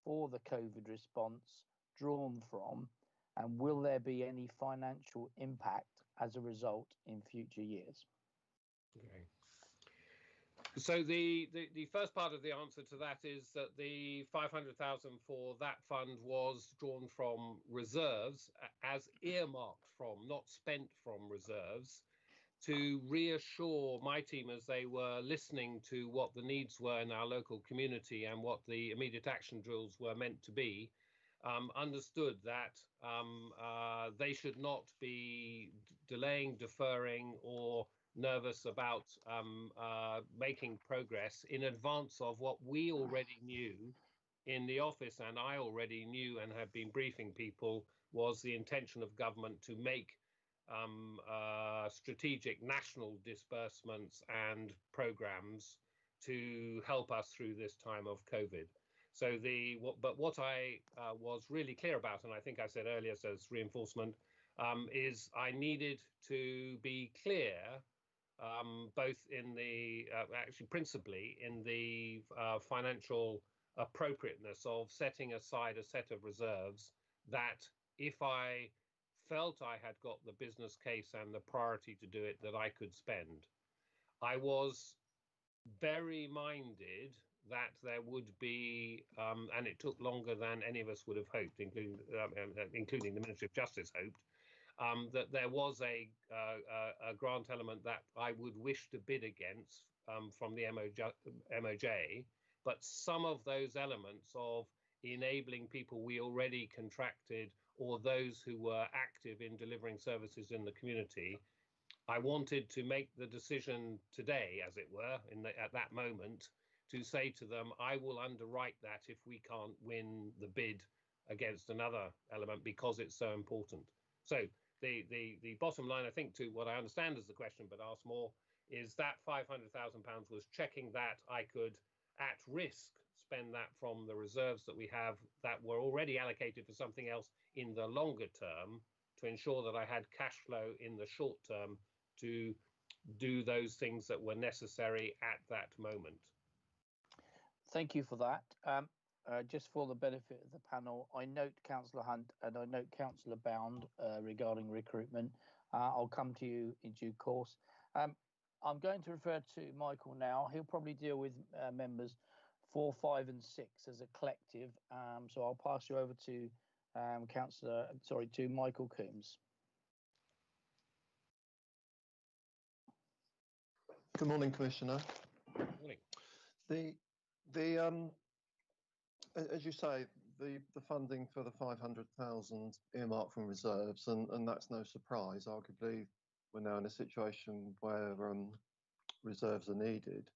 for the COVID response drawn from, and will there be any financial impact as a result in future years? Okay. So the first part of the answer to that is that the 500,000 for that fund was drawn from reserves, as earmarked from, not spent from reserves, to reassure my team as they were listening to what the needs were in our local community and what the immediate action drills were meant to be, understood that they should not be delaying, deferring, or nervous about making progress in advance of what we already knew in the office, and I already knew and have been briefing people, was the intention of government to make strategic national disbursements and programs to help us through this time of COVID. So what I was really clear about, and I think I said earlier, so it's reinforcement, is I needed to be clear, both in the, actually principally in the financial appropriateness of setting aside a set of reserves that if I felt I had got the business case and the priority to do it, that I could spend. I was very minded that there would be, and it took longer than any of us would have hoped, including the Ministry of Justice hoped, that there was a grant element that I would wish to bid against from the MOJ, but some of those elements of enabling people we already contracted or those who were active in delivering services in the community. I wanted to make the decision today, as it were, at that moment, to say to them, I will underwrite that if we can't win the bid against another element because it's so important. So the bottom line, I think, to what I understand as the question, but ask more, is that £500,000 was checking that I could, at risk, spend that from the reserves that we have that were already allocated for something else in the longer term, to ensure that I had cash flow in the short term to do those things that were necessary at that moment. Thank you for that. Just for the benefit of the panel, I note Councillor Hunt and I note Councillor Bound regarding recruitment. I'll come to you in due course. I'm going to refer to Michael now. He'll probably deal with members 4, 5 and 6 as a collective. So I'll pass you over to to Michael Coombs. Good morning, Commissioner. Good morning. As you say, the funding for the 500,000 earmarked from reserves, and that's no surprise. Arguably, we're now in a situation where reserves are needed.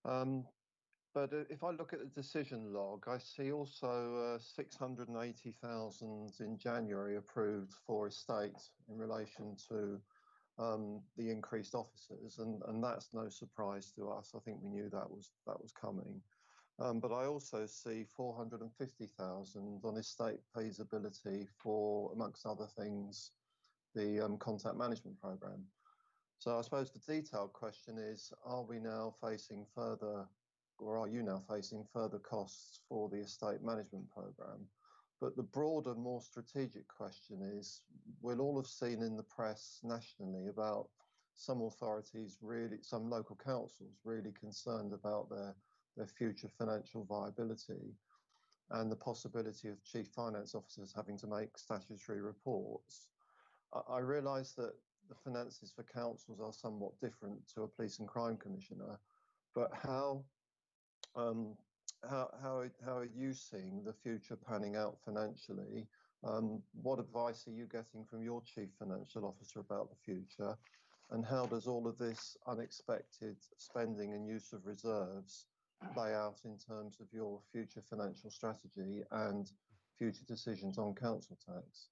But if I look at the decision log, I see also 680,000 in January approved for estate in relation to the increased officers, and that's no surprise to us. I think we knew that was coming. But I also see 450,000 on estate feasibility for, amongst other things, the contact management program. So I suppose the detailed question is, are we now facing further, or are you now facing further costs for the estate management program? But the broader, more strategic question is, we'll all have seen in the press nationally about some authorities, some local councils really concerned about their future financial viability and the possibility of chief finance officers having to make statutory reports. I realise that the finances for councils are somewhat different to a police and crime commissioner, but how are you seeing the future panning out financially? What advice are you getting from your chief financial officer about the future? And how does all of this unexpected spending and use of reserves play out in terms of your future financial strategy and future decisions on council tax?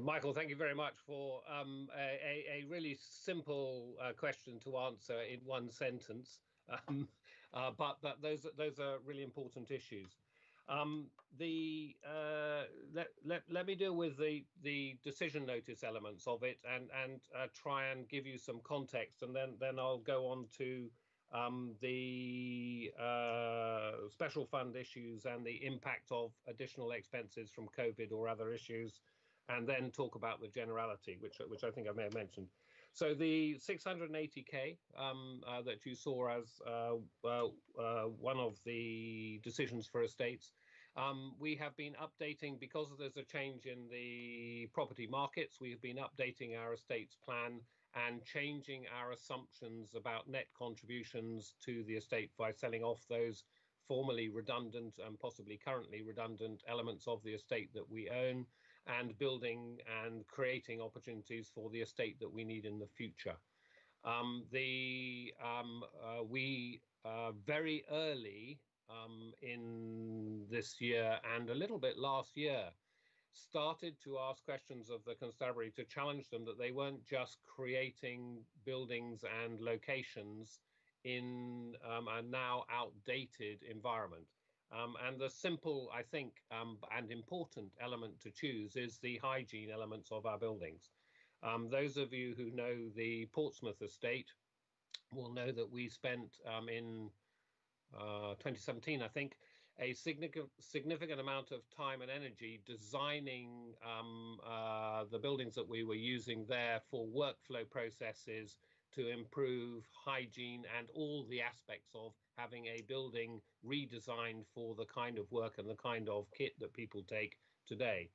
Michael, thank you very much for a really simple question to answer in one sentence, but those are really important issues. Let me deal with the decision notice elements of it and try and give you some context, and then I'll go on to the special fund issues and the impact of additional expenses from COVID or other issues, and then talk about the generality, which I think I may have mentioned. So the 680k that you saw as one of the decisions for estates, we have been updating, because there's a change in the property markets, we have been updating our estates plan and changing our assumptions about net contributions to the estate by selling off those formerly redundant and possibly currently redundant elements of the estate that we own, and building and creating opportunities for the estate that we need in the future. We very early in this year and a little bit last year started to ask questions of the constabulary to challenge them that they weren't just creating buildings and locations in a now outdated environment. And the simple, I think, and important element to choose is the hygiene elements of our buildings. Those of you who know the Portsmouth estate will know that we spent in 2017, I think, a significant amount of time and energy designing the buildings that we were using there for workflow processes to improve hygiene and all the aspects of having a building redesigned for the kind of work and the kind of kit that people take today.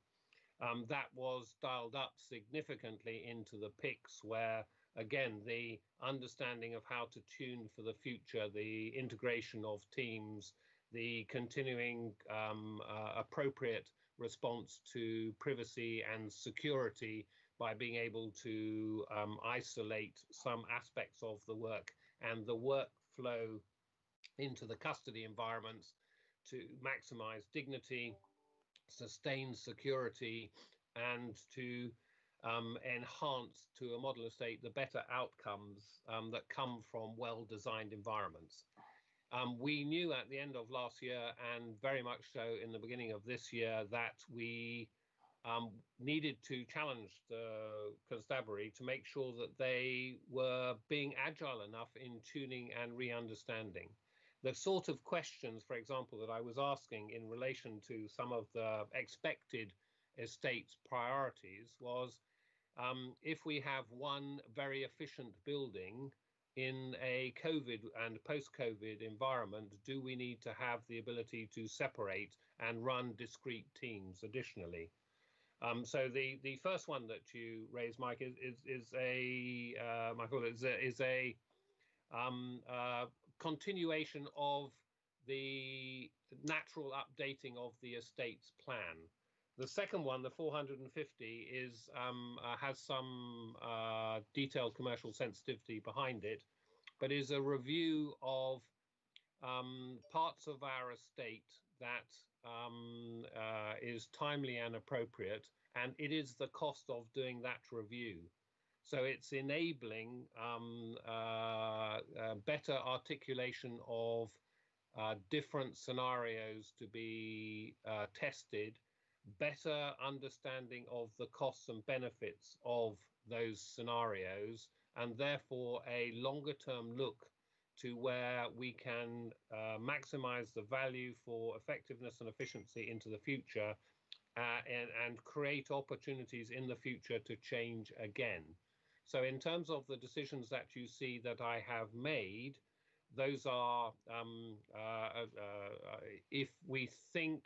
That was dialed up significantly into the PICs, where, again, the understanding of how to tune for the future, the integration of teams, the continuing appropriate response to privacy and security by being able to isolate some aspects of the work and the workflow into the custody environments to maximize dignity, sustain security, and to enhance to a model estate the better outcomes that come from well-designed environments. We knew at the end of last year, and very much so in the beginning of this year, that we needed to challenge the constabulary to make sure that they were being agile enough in tuning and re-understanding. The sort of questions, for example, that I was asking in relation to some of the expected estate priorities was, if we have one very efficient building in a COVID and post-COVID environment, do we need to have the ability to separate and run discrete teams additionally? So the first one that you raised, Mike, is a Michael, is a continuation of the natural updating of the estate's plan. The second one, the 450, is has some detailed commercial sensitivity behind it, but is a review of parts of our estate that is timely and appropriate, and it is the cost of doing that review. So it's enabling better articulation of different scenarios to be tested, better understanding of the costs and benefits of those scenarios, and therefore a longer term look to where we can maximize the value for effectiveness and efficiency into the future, and create opportunities in the future to change again. So in terms of the decisions that you see that I have made, those are, if we think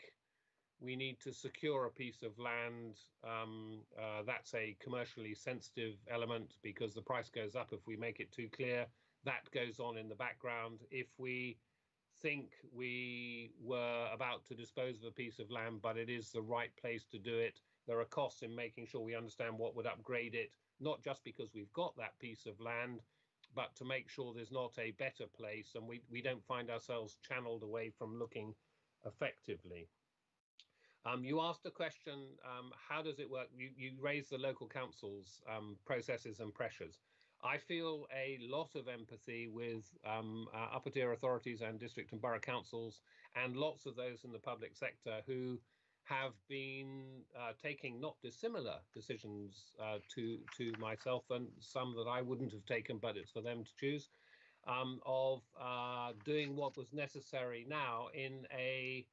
we need to secure a piece of land, that's a commercially sensitive element because the price goes up if we make it too clear. That goes on in the background. If we think we were about to dispose of a piece of land, but it is the right place to do it, there are costs in making sure we understand what would upgrade it, not just because we've got that piece of land, but to make sure there's not a better place and we don't find ourselves channeled away from looking effectively. You asked a question, how does it work? You raised the local council's processes and pressures. I feel a lot of empathy with upper tier authorities and district and borough councils and lots of those in the public sector who have been taking not dissimilar decisions to myself, and some that I wouldn't have taken, but it's for them to choose, of doing what was necessary now in a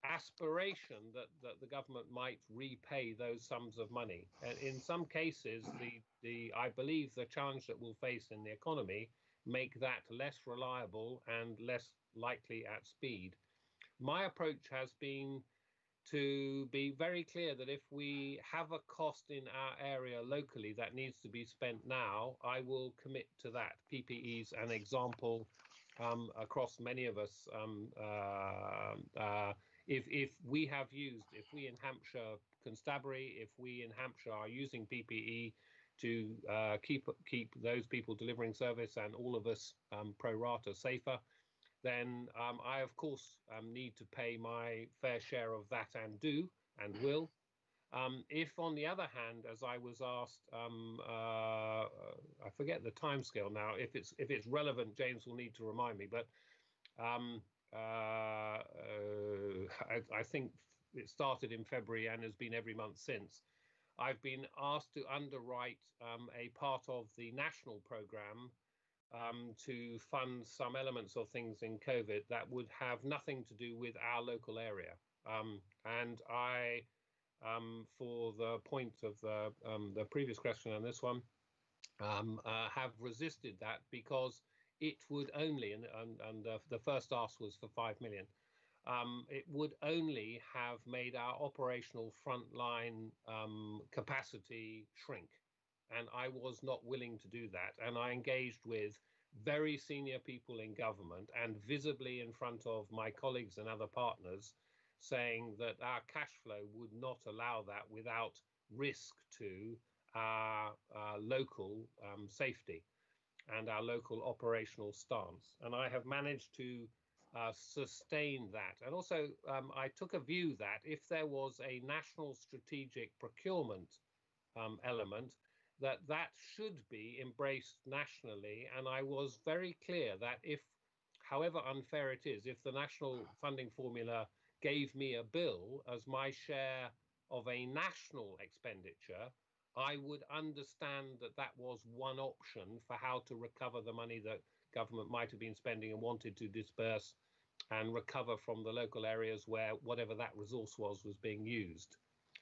aspiration that the government might repay those sums of money. And in some cases, I believe the challenge that we'll face in the economy make that less reliable and less likely at speed. My approach has been to be very clear that if we have a cost in our area locally that needs to be spent now, I will commit to that. PPE is an example across many of us. If we in Hampshire Constabulary, if we in Hampshire are using PPE to keep those people delivering service and all of us pro rata safer, then I of course need to pay my fair share of that and do and will. If on the other hand, as I was asked, I forget the timescale now. If it's relevant, James will need to remind me. But I think it started in February and has been every month since. I've been asked to underwrite a part of the national programme to fund some elements of things in COVID that would have nothing to do with our local area. And I, for the point of the previous question and this one, have resisted that because it would only, and the first ask was for 5 million, it would only have made our operational frontline capacity shrink. And I was not willing to do that. And I engaged with very senior people in government and visibly in front of my colleagues and other partners, saying that our cash flow would not allow that without risk to our local safety and our local operational stance. And I have managed to sustain that. And also, I took a view that if there was a national strategic procurement element, that should be embraced nationally. And I was very clear that if, however unfair it is, if the national funding formula gave me a bill as my share of a national expenditure, I would understand that that was one option for how to recover the money that government might have been spending and wanted to disperse and recover from the local areas where whatever that resource was being used.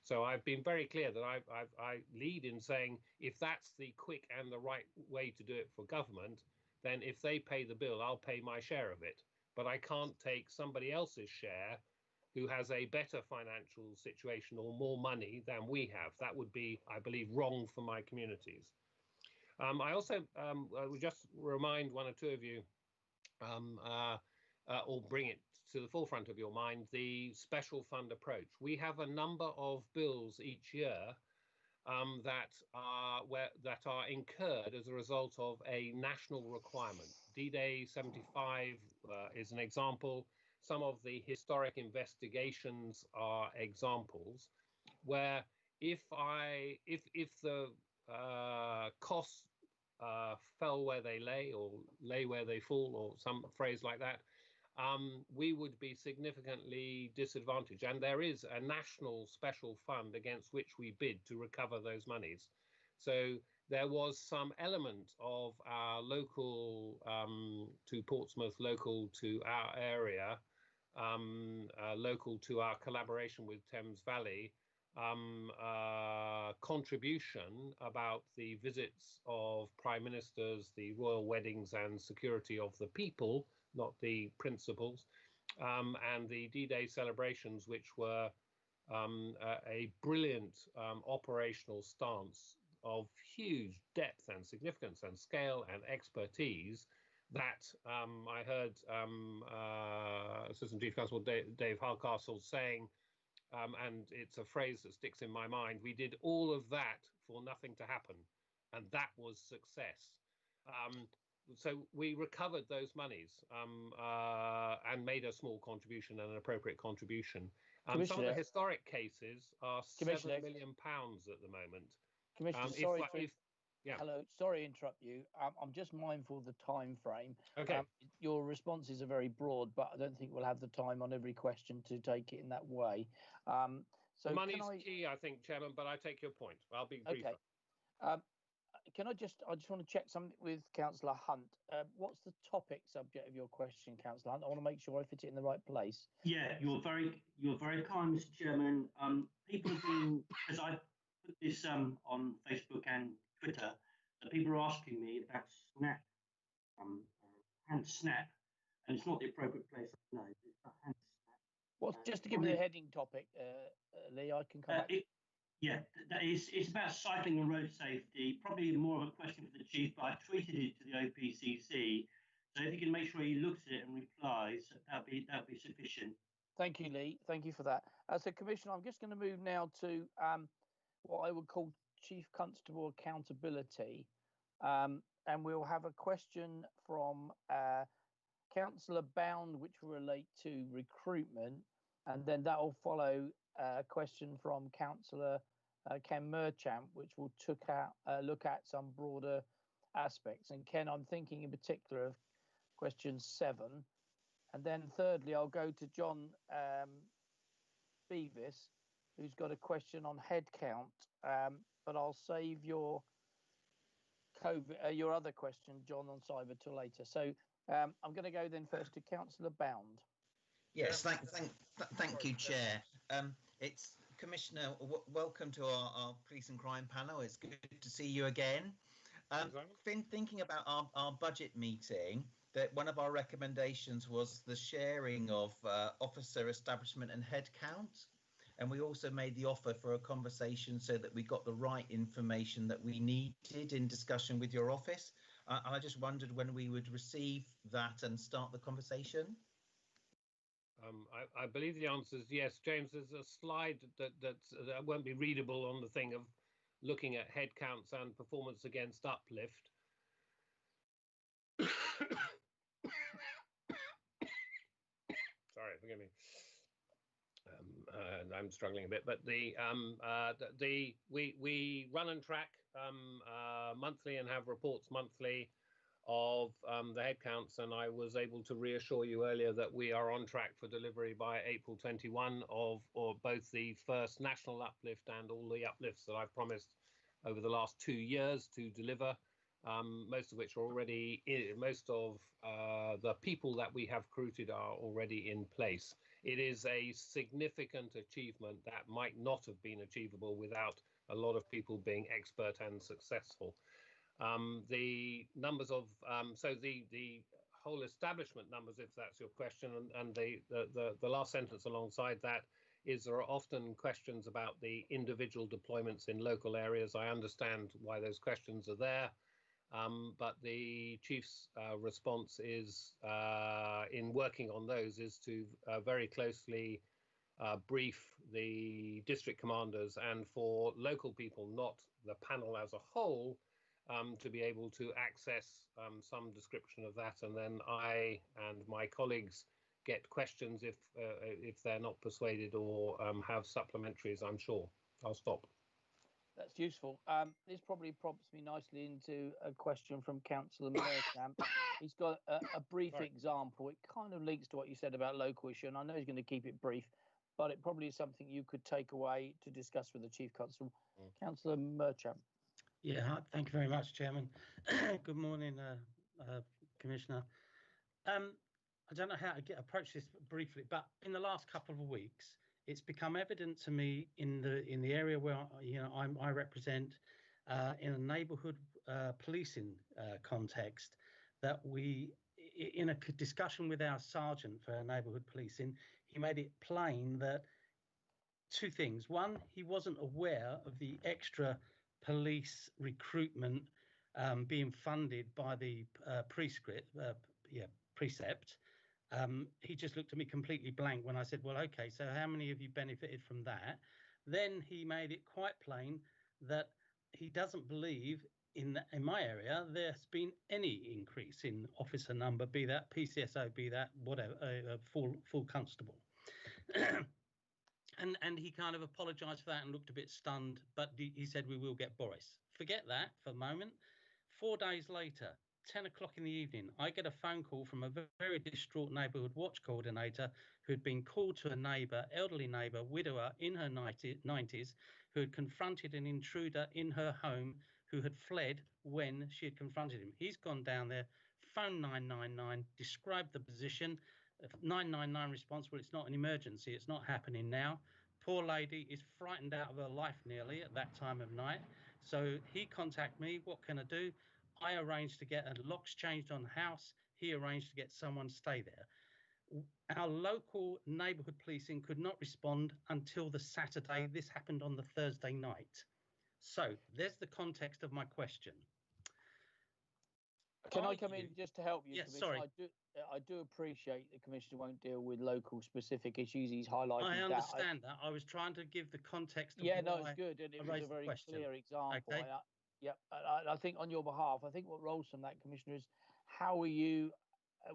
So I've been very clear that I lead in saying if that's the quick and the right way to do it for government, then if they pay the bill, I'll pay my share of it. But I can't take somebody else's share who has a better financial situation or more money than we have. That would be, I believe, wrong for my communities. I also would just remind one or two of you, or bring it to the forefront of your mind, the special fund approach. We have a number of bills each year that are incurred as a result of a national requirement. D-Day 75 is an example. Some of the historic investigations are examples where if the costs fell where they lay, or lay where they fall, or some phrase like that, we would be significantly disadvantaged. And there is a national special fund against which we bid to recover those monies. So there was some element of our local to Portsmouth, local to our area, local to our collaboration with Thames Valley, contribution about the visits of prime ministers, the royal weddings and security of the people, not the principals, and the D-Day celebrations, which were a brilliant operational stance of huge depth and significance and scale and expertise that I heard Assistant Chief Constable Dave Hardcastle saying, and it's a phrase that sticks in my mind, we did all of that for nothing to happen, and that was success. So we recovered those monies and made a small contribution and an appropriate contribution. Some of the historic cases are £7 million at the moment. Commissioner, hello, sorry to interrupt you. I'm just mindful of the time frame. Okay. Your responses are very broad, but I don't think we'll have the time on every question to take it in that way. So money's key, I think, Chairman, but I take your point. I'll be briefer. Okay. I just want to check something with Councillor Hunt. What's the topic subject of your question, Councillor Hunt? I want to make sure I fit it in the right place. Yeah, you're very kind, Mr. Chairman. People have been, as I put this on Facebook and Twitter, that people are asking me about SNAP, hand snap, and it's not the appropriate place. No, it's a hand snap. Well, just to give me the heading topic, Lee, I can come back. Yeah, it's about cycling and road safety. Probably more of a question for the Chief, but I tweeted it to the OPCC. So if you can make sure he looks at it and replies, that'd be sufficient. Thank you, Lee. Thank you for that. So, Commissioner, I'm just going to move now to what I would call Chief Constable accountability, and we'll have a question from Councillor Bound, which will relate to recruitment, and then that will follow a question from Councillor Ken Merchant, which will look at some broader aspects. And Ken, I'm thinking in particular of question 7. And then thirdly, I'll go to John Beavis, who's got a question on headcount. But I'll save your other question, John, on cyber till later. So I'm going to go then first to Councillor Bound. Yes, thank you, Chair. It's Commissioner, welcome to our police and crime panel. It's good to see you again. Been thinking about our budget meeting, that one of our recommendations was the sharing of officer establishment and headcount. And we also made the offer for a conversation so that we got the right information that we needed in discussion with your office. I just wondered when we would receive that and start the conversation. I believe the answer is yes, James. There's a slide that won't be readable on the thing of looking at head counts and performance against uplift. Sorry, forgive me. I'm struggling a bit, but we run and track monthly and have reports monthly of the head counts, and I was able to reassure you earlier that we are on track for delivery by April 21 of both the first national uplift and all the uplifts that I've promised over the last 2 years to deliver. Most of which are already most of the people that we have recruited are already in place. It is a significant achievement that might not have been achievable without a lot of people being expert and successful. The numbers of so the whole establishment numbers, if that's your question, and the last sentence alongside that is there are often questions about the individual deployments in local areas. I understand why those questions are there. But the Chief's response is, in working on those, is to very closely brief the district commanders and for local people, not the panel as a whole, to be able to access some description of that. And then I and my colleagues get questions if they're not persuaded or have supplementaries, I'm sure. I'll stop. That's useful. This probably prompts me nicely into a question from Councillor Merkamp. He's got a brief example. It kind of links to what you said about local issue, and I know he's going to keep it brief, but it probably is something you could take away to discuss with the Chief Constable. Councillor Merkamp. Yeah, thank you very much, Chairman. Good morning, Commissioner. I don't know how to approach this briefly, but in the last couple of weeks, it's become evident to me in the area where I represent, in a neighbourhood policing context, that we, in a discussion with our sergeant for our neighbourhood policing, he made it plain that two things. One, he wasn't aware of the extra police recruitment being funded by the precept. He just looked at me completely blank when I said, well, okay, so how many of you benefited from that? Then he made it quite plain that he doesn't believe in my area there's been any increase in officer number, be that PCSO, be that whatever, full constable. And he kind of apologised for that and looked a bit stunned, but he said, we will get Boris. Forget that for a moment. 4 days later, 10 o'clock in the evening, I get a phone call from a very distraught neighbourhood watch coordinator who had been called to a neighbour, elderly neighbour, widower in her 90s, who had confronted an intruder in her home who had fled when she had confronted him. He's gone down there, phoned 999, described the position. 999 response, well, it's not an emergency, it's not happening now. Poor lady is frightened out of her life nearly at that time of night. So he contacted me, what can I do? I arranged to get locks changed on the house. He arranged to get someone to stay there. Our local neighbourhood policing could not respond until the Saturday. This happened on the Thursday night. So there's the context of my question. Can I come in just to help you? Yes, sorry. I do appreciate the Commissioner won't deal with local specific issues. He's highlighted that. I understand that. I was trying to give the context of no, it's good. And it was a very clear example. Okay. I think on your behalf, I think what rolls from that, Commissioner, is how are you,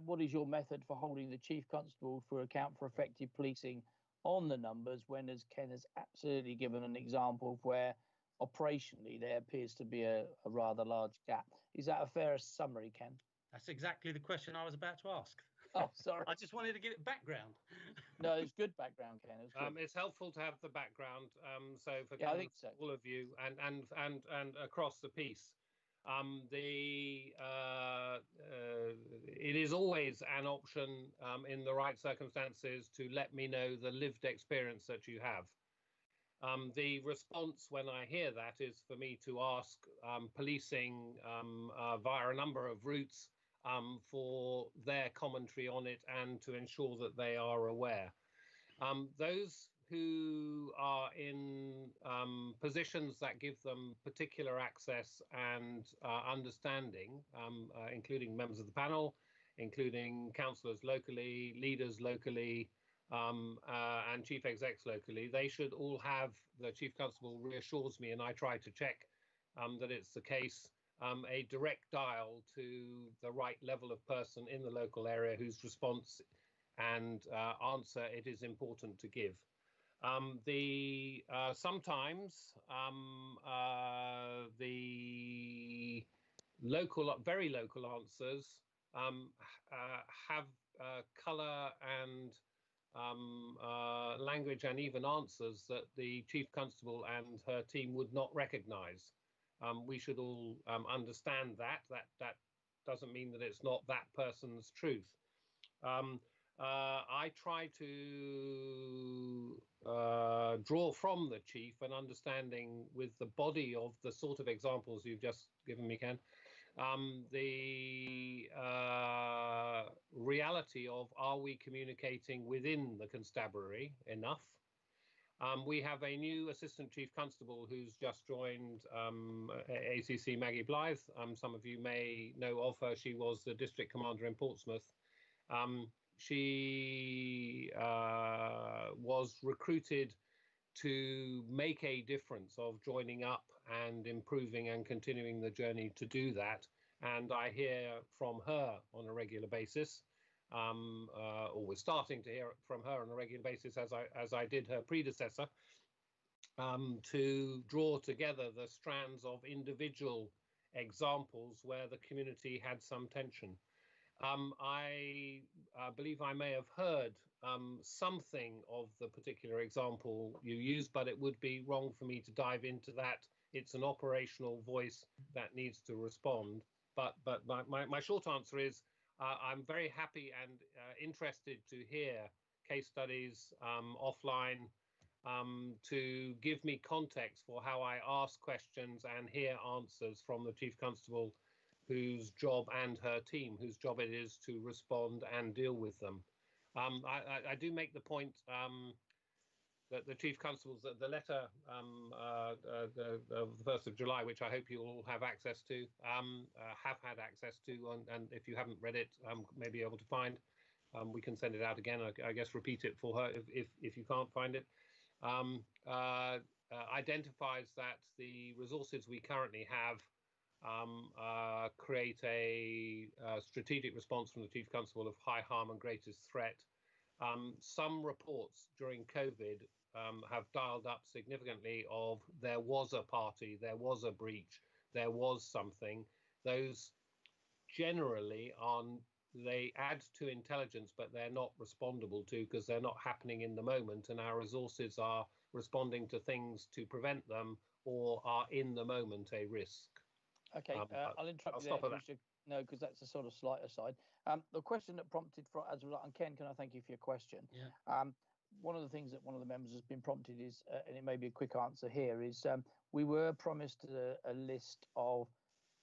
what is your method for holding the Chief Constable for account for effective policing on the numbers when, as Ken has absolutely given an example of where operationally there appears to be a rather large gap. Is that a fair summary, Ken? That's exactly the question I was about to ask. Oh, sorry. I just wanted to give it background. No, it's good background, Ken. It's helpful to have the background. So for I think so. all of you and across the piece, it is always an option in the right circumstances to let me know the lived experience that you have. The response when I hear that is for me to ask policing via a number of routes for their commentary on it and to ensure that they are aware. Those who are in positions that give them particular access and understanding, including members of the panel, including councillors locally, leaders locally, and chief execs locally, they should all have, the chief constable reassures me, and I try to check that it's the case, a direct dial to the right level of person in the local area whose response and answer it is important to give. Sometimes the local, very local answers have colour and language and even answers that the chief constable and her team would not recognise. We should all understand that. That doesn't mean that it's not that person's truth. I try to draw from the chief an understanding with the body of the sort of examples you've just given me, Ken, the reality of, are we communicating within the constabulary enough? We have a new assistant chief constable who's just joined ACC, Maggie Blythe. Some of you may know of her. She was the district commander in Portsmouth. She was recruited to make a difference of joining up and improving and continuing the journey to do that. And I hear from her on a regular basis, or we're starting to hear from her on a regular basis, as I did her predecessor, to draw together the strands of individual examples where the community had some tension. I believe I may have heard something of the particular example you used, but it would be wrong for me to dive into that. It's an operational voice that needs to respond. But my short answer is I'm very happy and interested to hear case studies offline to give me context for how I ask questions and hear answers from the Chief Constable, whose job, and her team, whose job it is to respond and deal with them. I do make the point that the Chief Constables, the letter of the 1st of July, which I hope you all have access to, have had access to, and if you haven't read it, may be able to find. We can send it out again, I guess repeat it for her if you can't find it. Identifies that the resources we currently have create a strategic response from the Chief Constable of high harm and greatest threat. Some reports during COVID have dialed up significantly of there was a party, there was a breach, there was something. Those generally they add to intelligence, but they're not respondable to because they're not happening in the moment, and our resources are responding to things to prevent them or are in the moment a risk. Okay, I'll interrupt you there. No, because that's a sort of slight aside. The question that prompted for, as well, and Ken, can I thank you for your question? Yeah. One of the things that one of the members has been prompted is, and it may be a quick answer here, is we were promised a list of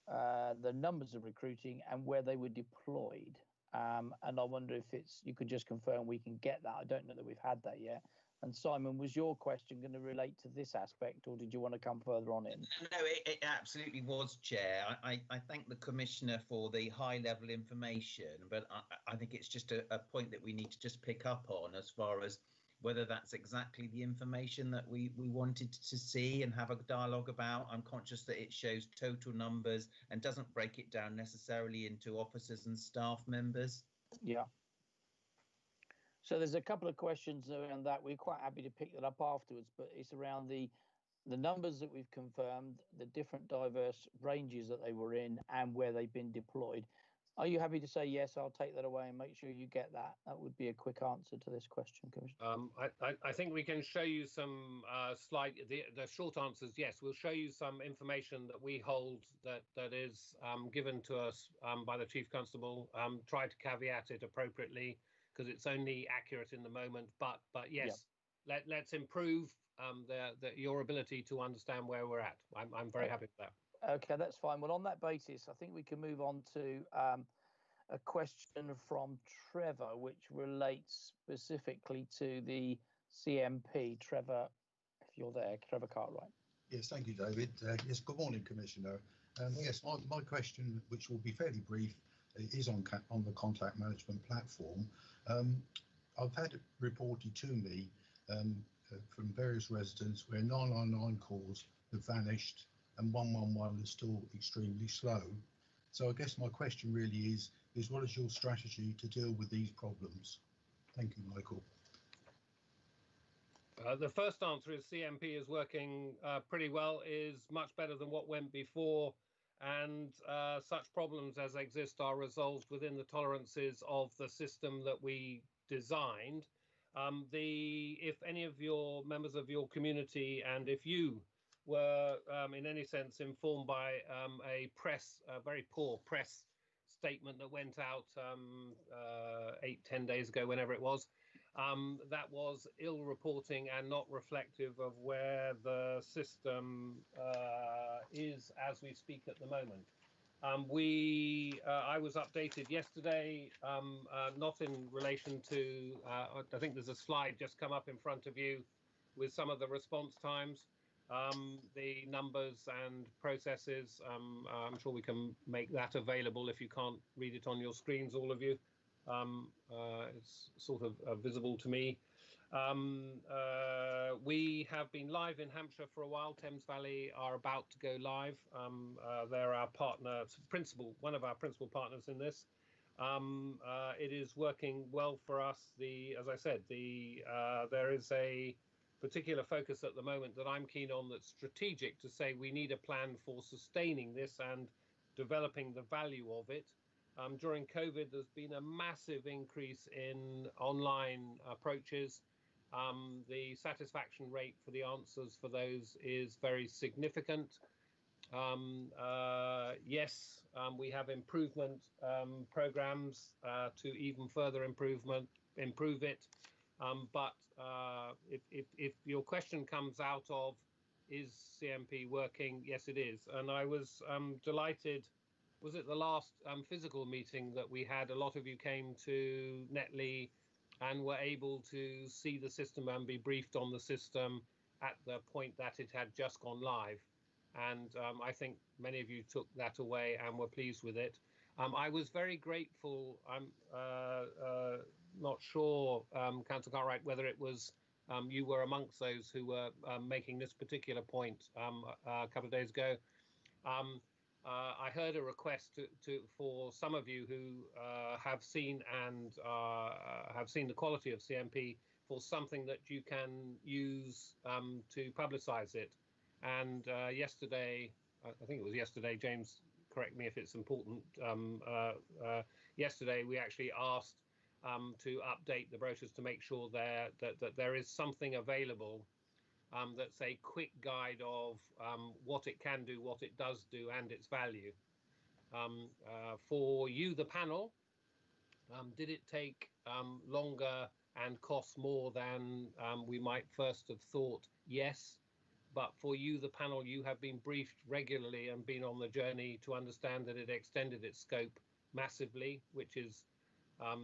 the numbers of recruiting and where they were deployed. And I wonder if you could just confirm we can get that. I don't know that we've had that yet. And Simon, was your question going to relate to this aspect, or did you want to come further on in? No, it absolutely was, Chair. I thank the Commissioner for the high-level information, but I think it's just a point that we need to just pick up on as far as whether that's exactly the information that we wanted to see and have a dialogue about. I'm conscious that it shows total numbers and doesn't break it down necessarily into officers and staff members. Yeah. So there's a couple of questions around that. We're quite happy to pick that up afterwards, but it's around the numbers that we've confirmed, the different diverse ranges that they were in and where they've been deployed. Are you happy to say yes? I'll take that away and make sure you get that. That would be a quick answer to this question, Commissioner. I think we can show you some the short answer is yes. We'll show you some information that we hold that is given to us by the Chief Constable. Try to caveat it appropriately, because it's only accurate in the moment, but yes, yeah. Let's improve your ability to understand where we're at. I'm very happy with that. Okay, that's fine. Well, on that basis, I think we can move on to a question from Trevor, which relates specifically to the CMP, Trevor, if you're there, Trevor Cartwright. Yes, thank you, David. Yes, good morning, Commissioner. Yes, my question, which will be fairly brief, is on the contact management platform. I've had it reported to me from various residents where 999 calls have vanished and 111 is still extremely slow. So I guess my question really is what is your strategy to deal with these problems? Thank you, Michael. The first answer is CMP is working pretty well, is much better than what went before, and such problems as exist are resolved within the tolerances of the system that we designed. If any of your members of your community, and if you were in any sense informed by a very poor press statement that went out 8-10 days ago, whenever it was, that was ill reporting and not reflective of where the system is as we speak at the moment. I was updated yesterday, not in relation to, I think there's a slide just come up in front of you with some of the response times, the numbers and processes. I'm sure we can make that available if you can't read it on your screens, all of you. It's sort of visible to me. We have been live in Hampshire for a while. Thames Valley are about to go live. They're our partner, one of our principal partners in this. It is working well for us. As I said, there is a particular focus at the moment that I'm keen on that's strategic, to say we need a plan for sustaining this and developing the value of it. During COVID, there's been a massive increase in online approaches. The satisfaction rate for the answers for those is very significant. Yes, we have improvement programs to even further improve it. But if your question comes out of, is CMP working? Yes, it is. And I was delighted. Was it the last physical meeting that we had? A lot of you came to Netley and were able to see the system and be briefed on the system at the point that it had just gone live. And I think many of you took that away and were pleased with it. I was very grateful. I'm not sure, Councillor Cartwright, whether it was you were amongst those who were making this particular point a couple of days ago. I heard a request for some of you who have seen the quality of CMP for something that you can use to publicise it. And yesterday, I think it was yesterday, James, correct me if it's important. Yesterday, we actually asked to update the brochures to make sure that there is something available that's a quick guide of what it can do, what it does do, and its value. For you, the panel, did it take longer and cost more than we might first have thought? Yes. But for you, the panel, you have been briefed regularly and been on the journey to understand that it extended its scope massively, which is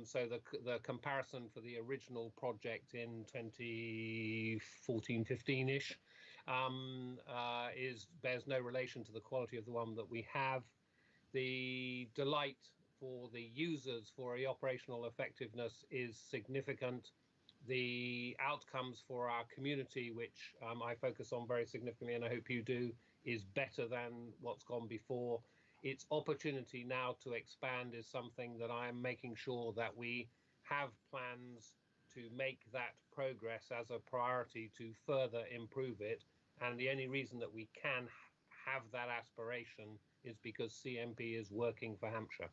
so the comparison for the original project in 2014-15-ish bears no relation to the quality of the one that we have. The delight for the users for the operational effectiveness is significant. The outcomes for our community, which I focus on very significantly, and I hope you do, is better than what's gone before. Its opportunity now to expand is something that I am making sure that we have plans to make that progress as a priority to further improve it. And the only reason that we can have that aspiration is because CMP is working for Hampshire.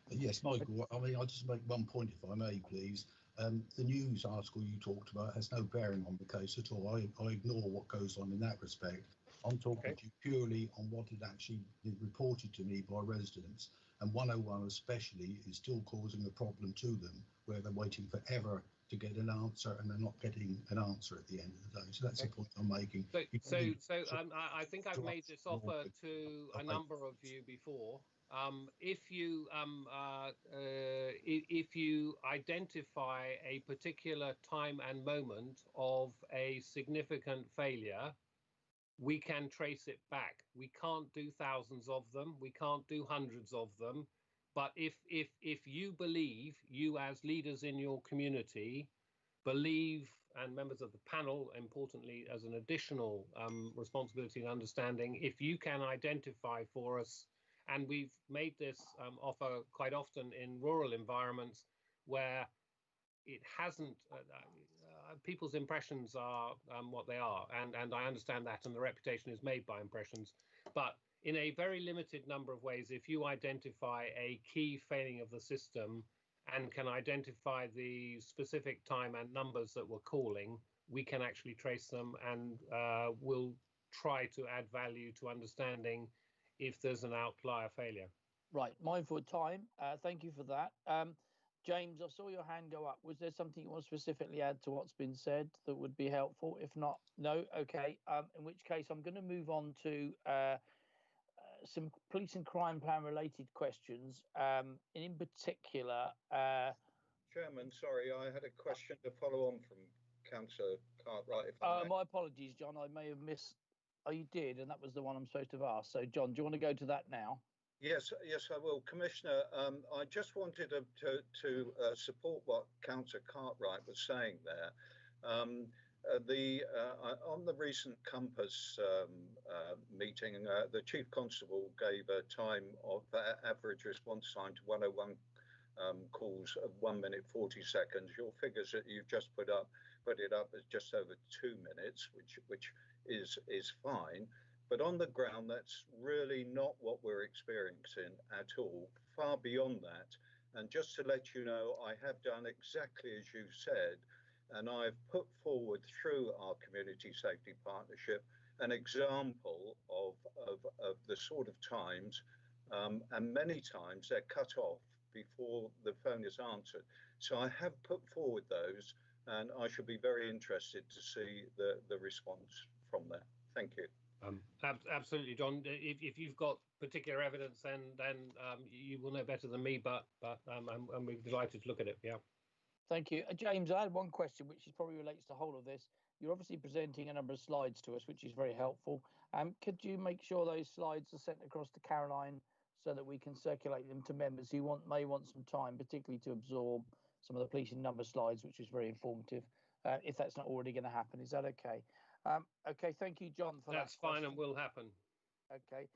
Yes, Michael, I mean, I'll just make one point, if I may, please. The news article you talked about has no bearing on the case at all. I ignore what goes on in that respect. I'm talking to you purely on what had actually been reported to me by residents. And 101 especially is still causing a problem to them, where they're waiting forever to get an answer, and they're not getting an answer at the end of the day. So that's the point I'm making. I think I've made this offer to a number of you before. If you identify a particular time and moment of a significant failure, we can trace it back. We can't do thousands of them. We can't do hundreds of them. But if you believe, you as leaders in your community believe, and members of the panel, importantly, as an additional responsibility and understanding, if you can identify for us, and we've made this offer quite often in rural environments where it hasn't, people's impressions are what they are, and I understand that, and the reputation is made by impressions, but in a very limited number of ways, if you identify a key failing of the system and can identify the specific time and numbers that were calling, we can actually trace them, and we'll try to add value to understanding if there's an outlier failure. Right, mindful of time. Thank you for that. James, I saw your hand go up. Was there something you want to specifically add to what's been said that would be helpful? If not, no. Okay. In which case, I'm going to move on to some police and crime plan related questions. And in particular, Chairman, sorry, I had a question to follow on from Councillor Cartwright. My apologies, John. I may have missed. Oh, you did, and that was the one I'm supposed to have asked. So, John, do you want to go to that now? Yes, I will. Commissioner, I just wanted to support what Councillor Cartwright was saying there. On the recent Compass meeting, the Chief Constable gave a time of average response time to 101 calls of 1 minute 40 seconds. Your figures that you've just put it up as just over 2 minutes, which is fine. But on the ground, that's really not what we're experiencing at all, far beyond that. And just to let you know, I have done exactly as you said, and I've put forward through our community safety partnership an example of the sort of times, and many times they're cut off before the phone is answered. So I have put forward those, and I should be very interested to see the response from there. Thank you. Absolutely, John. If you've got particular evidence, then you will know better than me. But we're delighted to look at it. Yeah. Thank you, James. I had one question, which probably relates to the whole of this. You're obviously presenting a number of slides to us, which is very helpful. Could you make sure those slides are sent across to Caroline so that we can circulate them to members who may want some time, particularly to absorb some of the policing number slides, which is very informative. If that's not already going to happen, is that okay? Okay, thank you, John, for that. That's fine and will happen. Okay,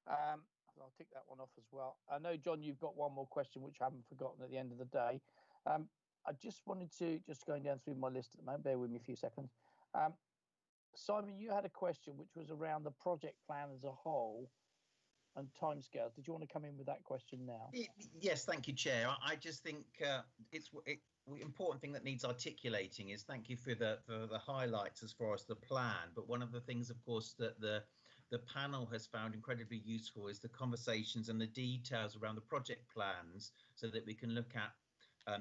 I'll tick that one off as well. I know, John, you've got one more question, which I haven't forgotten at the end of the day. I just wanted to, going down through my list at the moment, bear with me a few seconds. Simon, you had a question which was around the project plan as a whole and timescales. Did you want to come in with that question now? Yes, thank you, Chair. I just think the important thing that needs articulating is thank you for the highlights as far as the plan. But one of the things, of course, that the panel has found incredibly useful is the conversations and the details around the project plans, so that we can look at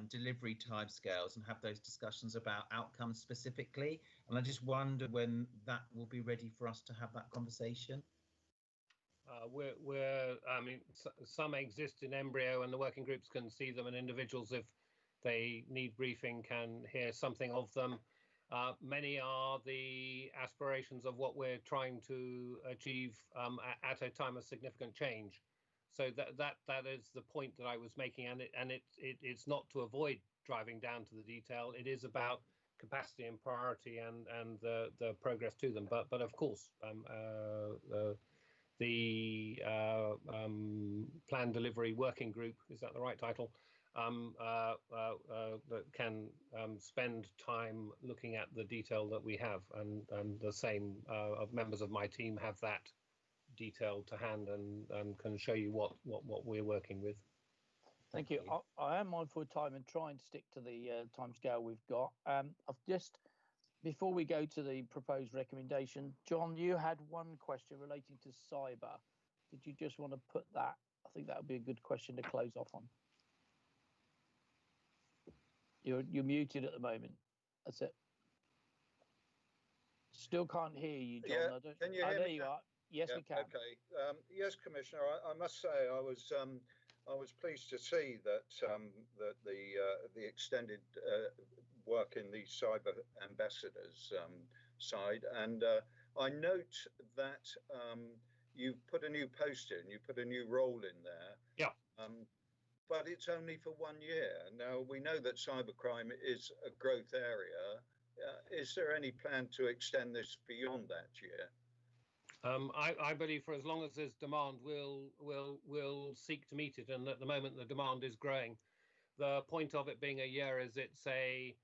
delivery timescales and have those discussions about outcomes specifically. And I just wonder when that will be ready for us to have that conversation. I mean, some exist in embryo, and the working groups can see them, and individuals, if they need briefing, can hear something of them. Many are the aspirations of what we're trying to achieve at a time of significant change. So that is the point that I was making, and it's not to avoid driving down to the detail. It is about capacity and priority and the progress to them. But of course, the plan delivery working group, is that the right title? That can spend time looking at the detail that we have, and the same of members of my team have that detail to hand and can show you what we're working with. Thank you. I am mindful of time and trying to stick to the timescale we've got. I've just, before we go to the proposed recommendation, John, you had one question relating to cyber. Did you just want to put that? I think that would be a good question to close off on. You're muted at the moment. That's it. Still can't hear you, John. Yeah, I don't. can you hear there me you now? are. Yes, Yeah, we can. Okay. Yes, Commissioner. I must say I was pleased to see that that the extended work in the cyber ambassadors side, and I note that you've put a new post in, you put a new role in there. Yeah. But it's only for 1 year. Now we know that cybercrime is a growth area. Is there any plan to extend this beyond that year? I believe for as long as there's demand, we'll seek to meet it. And at the moment, the demand is growing. The point of it being a year is it's the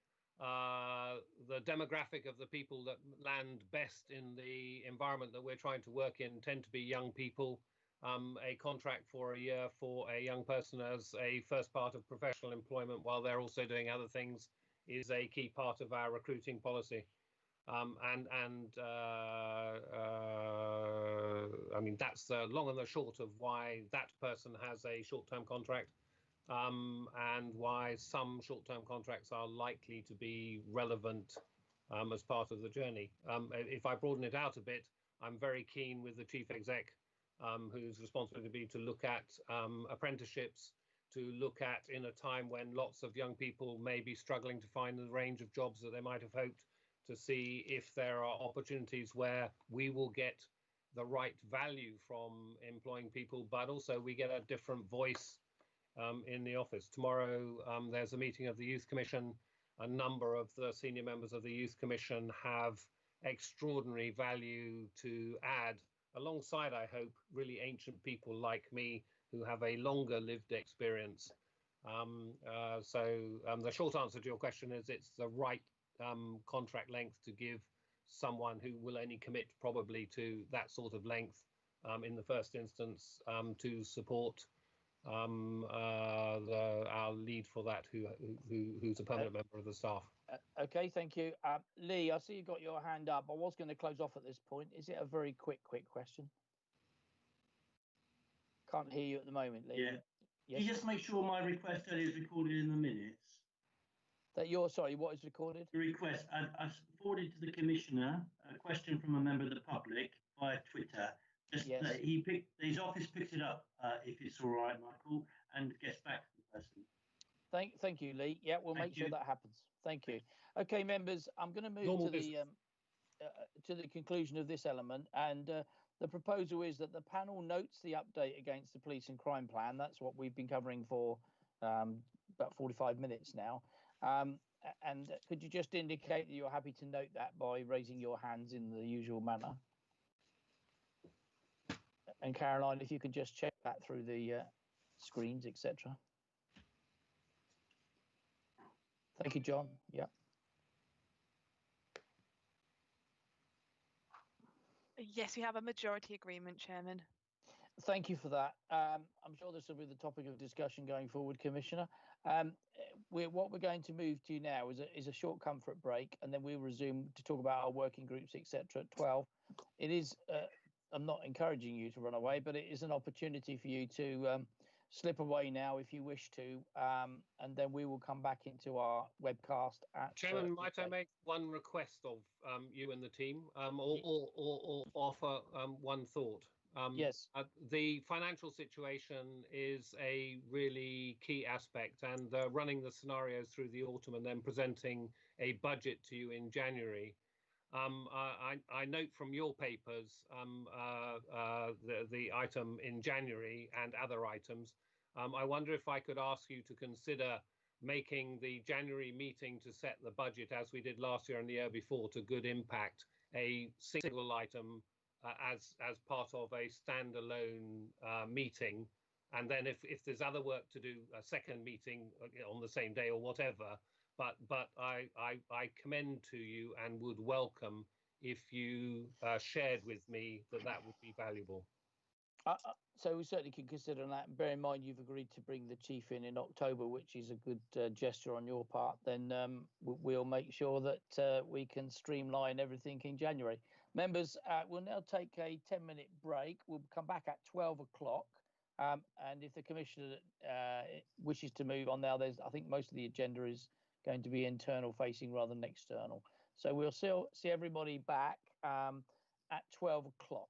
demographic of the people that land best in the environment that we're trying to work in tend to be young people. A contract for a year for a young person as a first part of professional employment while they're also doing other things is a key part of our recruiting policy. I mean, that's the long and the short of why that person has a short-term contract, and why some short-term contracts are likely to be relevant as part of the journey. If I broaden it out a bit, I'm very keen with the chief exec, whose responsibility to look at apprenticeships, to look at in a time when lots of young people may be struggling to find the range of jobs that they might have hoped, to see if there are opportunities where we will get the right value from employing people, but also we get a different voice in the office. Tomorrow, there's a meeting of the Youth Commission. A number of the senior members of the Youth Commission have extraordinary value to add, alongside, I hope, really ancient people like me who have a longer lived experience. The short answer to your question is it's the right contract length to give someone who will only commit probably to that sort of length in the first instance, to support our lead for that, who's a permanent member of the staff. Okay, thank you. Lee, I see you got your hand up. I was going to close off at this point. Is it a very quick question? Can't hear you at the moment, Lee. Yeah. Yes. Can you just make sure my request is recorded in the minutes? That you're sorry, what is recorded? The request. I've forwarded to the Commissioner a question from a member of the public via Twitter. Just yes. That his office picks it up, if it's all right, Michael, and gets back to the person. Thank you, Lee. Yeah, we'll make sure that happens. Thank you. Okay, members, I'm going to move to the conclusion of this element, and the proposal is that the panel notes the update against the police and crime plan. That's what we've been covering for about 45 minutes now. And could you just indicate that you're happy to note that by raising your hands in the usual manner? And Caroline, if you could just check that through the screens, etc. Thank you, John. Yeah. Yes, we have a majority agreement, Chairman. Thank you for that. I'm sure this will be the topic of discussion going forward, Commissioner. What we're going to move to now is a short comfort break, and then we'll resume to talk about our working groups, etc. at 12. It is, I'm not encouraging you to run away, but it is an opportunity for you to slip away now if you wish to, and then we will come back into our webcast. Chairman, might I make one request of you and the team, or offer one thought? Yes. The financial situation is a really key aspect, and running the scenarios through the autumn and then presenting a budget to you in January. I note from your papers the item in January and other items. I wonder if I could ask you to consider making the January meeting to set the budget, as we did last year and the year before, to good impact, a single item as part of a standalone meeting. And then if there's other work to do, a second meeting on the same day or whatever. But I commend to you and would welcome if you shared with me that would be valuable. So we certainly can consider that. Bear in mind you've agreed to bring the chief in October, which is a good gesture on your part. Then we'll make sure that we can streamline everything in January. Members, we'll now take a 10-minute break. We'll come back at 12 o'clock. And if the Commissioner wishes to move on now, I think most of the agenda is going to be internal facing rather than external. So we'll see everybody back at 12 o'clock.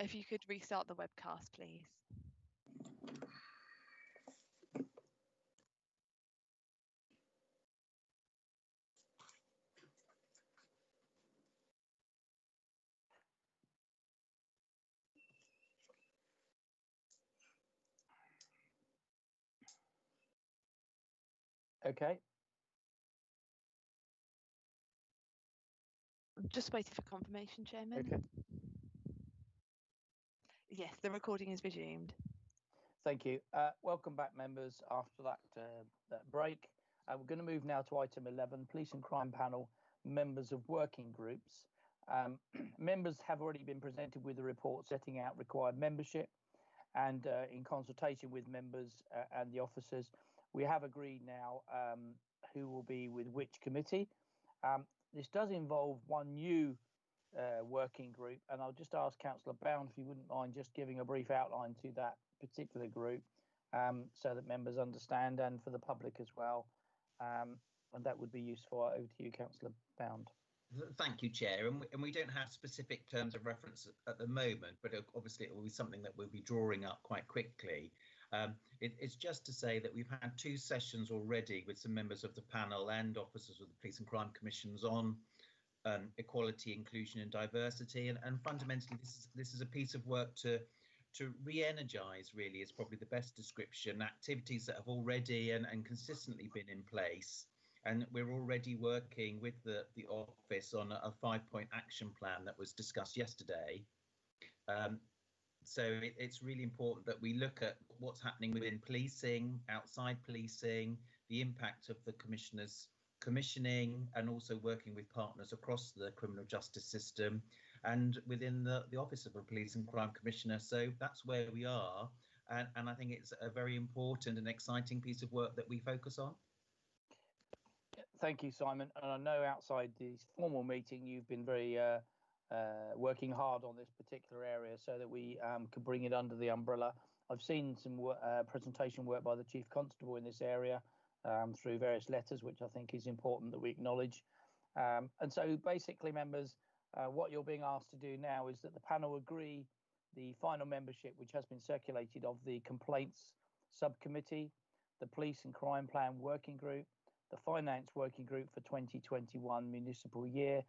If you could restart the webcast, please. Okay. I'm just waiting for confirmation, Chairman. Okay. Yes, the recording is resumed. Thank you. Welcome back, members, after that break. We're going to move now to item 11, Police and Crime Panel, members of working groups. Members have already been presented with a report setting out required membership, and in consultation with members and the officers, we have agreed now who will be with which committee. This does involve one new working group, and I'll just ask Councillor Bound if you wouldn't mind just giving a brief outline to that particular group so that members understand, and for the public as well, and that would be useful. Over to you, Councillor Bound. Thank you, Chair. And we don't have specific terms of reference at the moment, but obviously it will be something that we'll be drawing up quite quickly. It's just to say that we've had 2 sessions already with some members of the panel and officers of the Police and Crime Commissions on equality, inclusion and diversity. And fundamentally, this is a piece of work to re-energise, really, is probably the best description, activities that have already and consistently been in place. And we're already working with the office on a 5-point action plan that was discussed yesterday. So it's really important that we look at what's happening within policing, outside policing, the impact of the commissioners commissioning, and also working with partners across the criminal justice system and within the office of a police and crime commissioner. So that's where we are. And I think it's a very important and exciting piece of work that we focus on. Thank you, Simon. And I know outside this formal meeting, you've been very working hard on this particular area so that we can bring it under the umbrella. I've seen some presentation work by the Chief Constable in this area through various letters, which I think is important that we acknowledge. And so basically, members, what you're being asked to do now is that the panel agree the final membership, which has been circulated, of the Complaints Subcommittee, the Police and Crime Plan Working Group, the Finance Working Group for 2021 municipal year,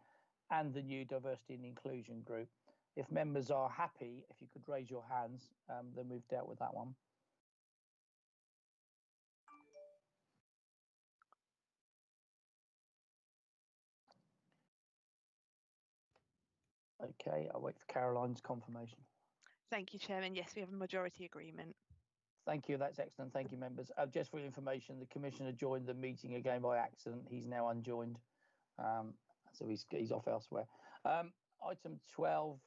and the new Diversity and Inclusion Group. If members are happy, if you could raise your hands, then we've dealt with that one. Okay, I'll wait for Caroline's confirmation. Thank you, Chairman. Yes, we have a majority agreement. Thank you, that's excellent. Thank you, members. Just for your information, the Commissioner joined the meeting again by accident. He's now unjoined, so he's off elsewhere. Item 12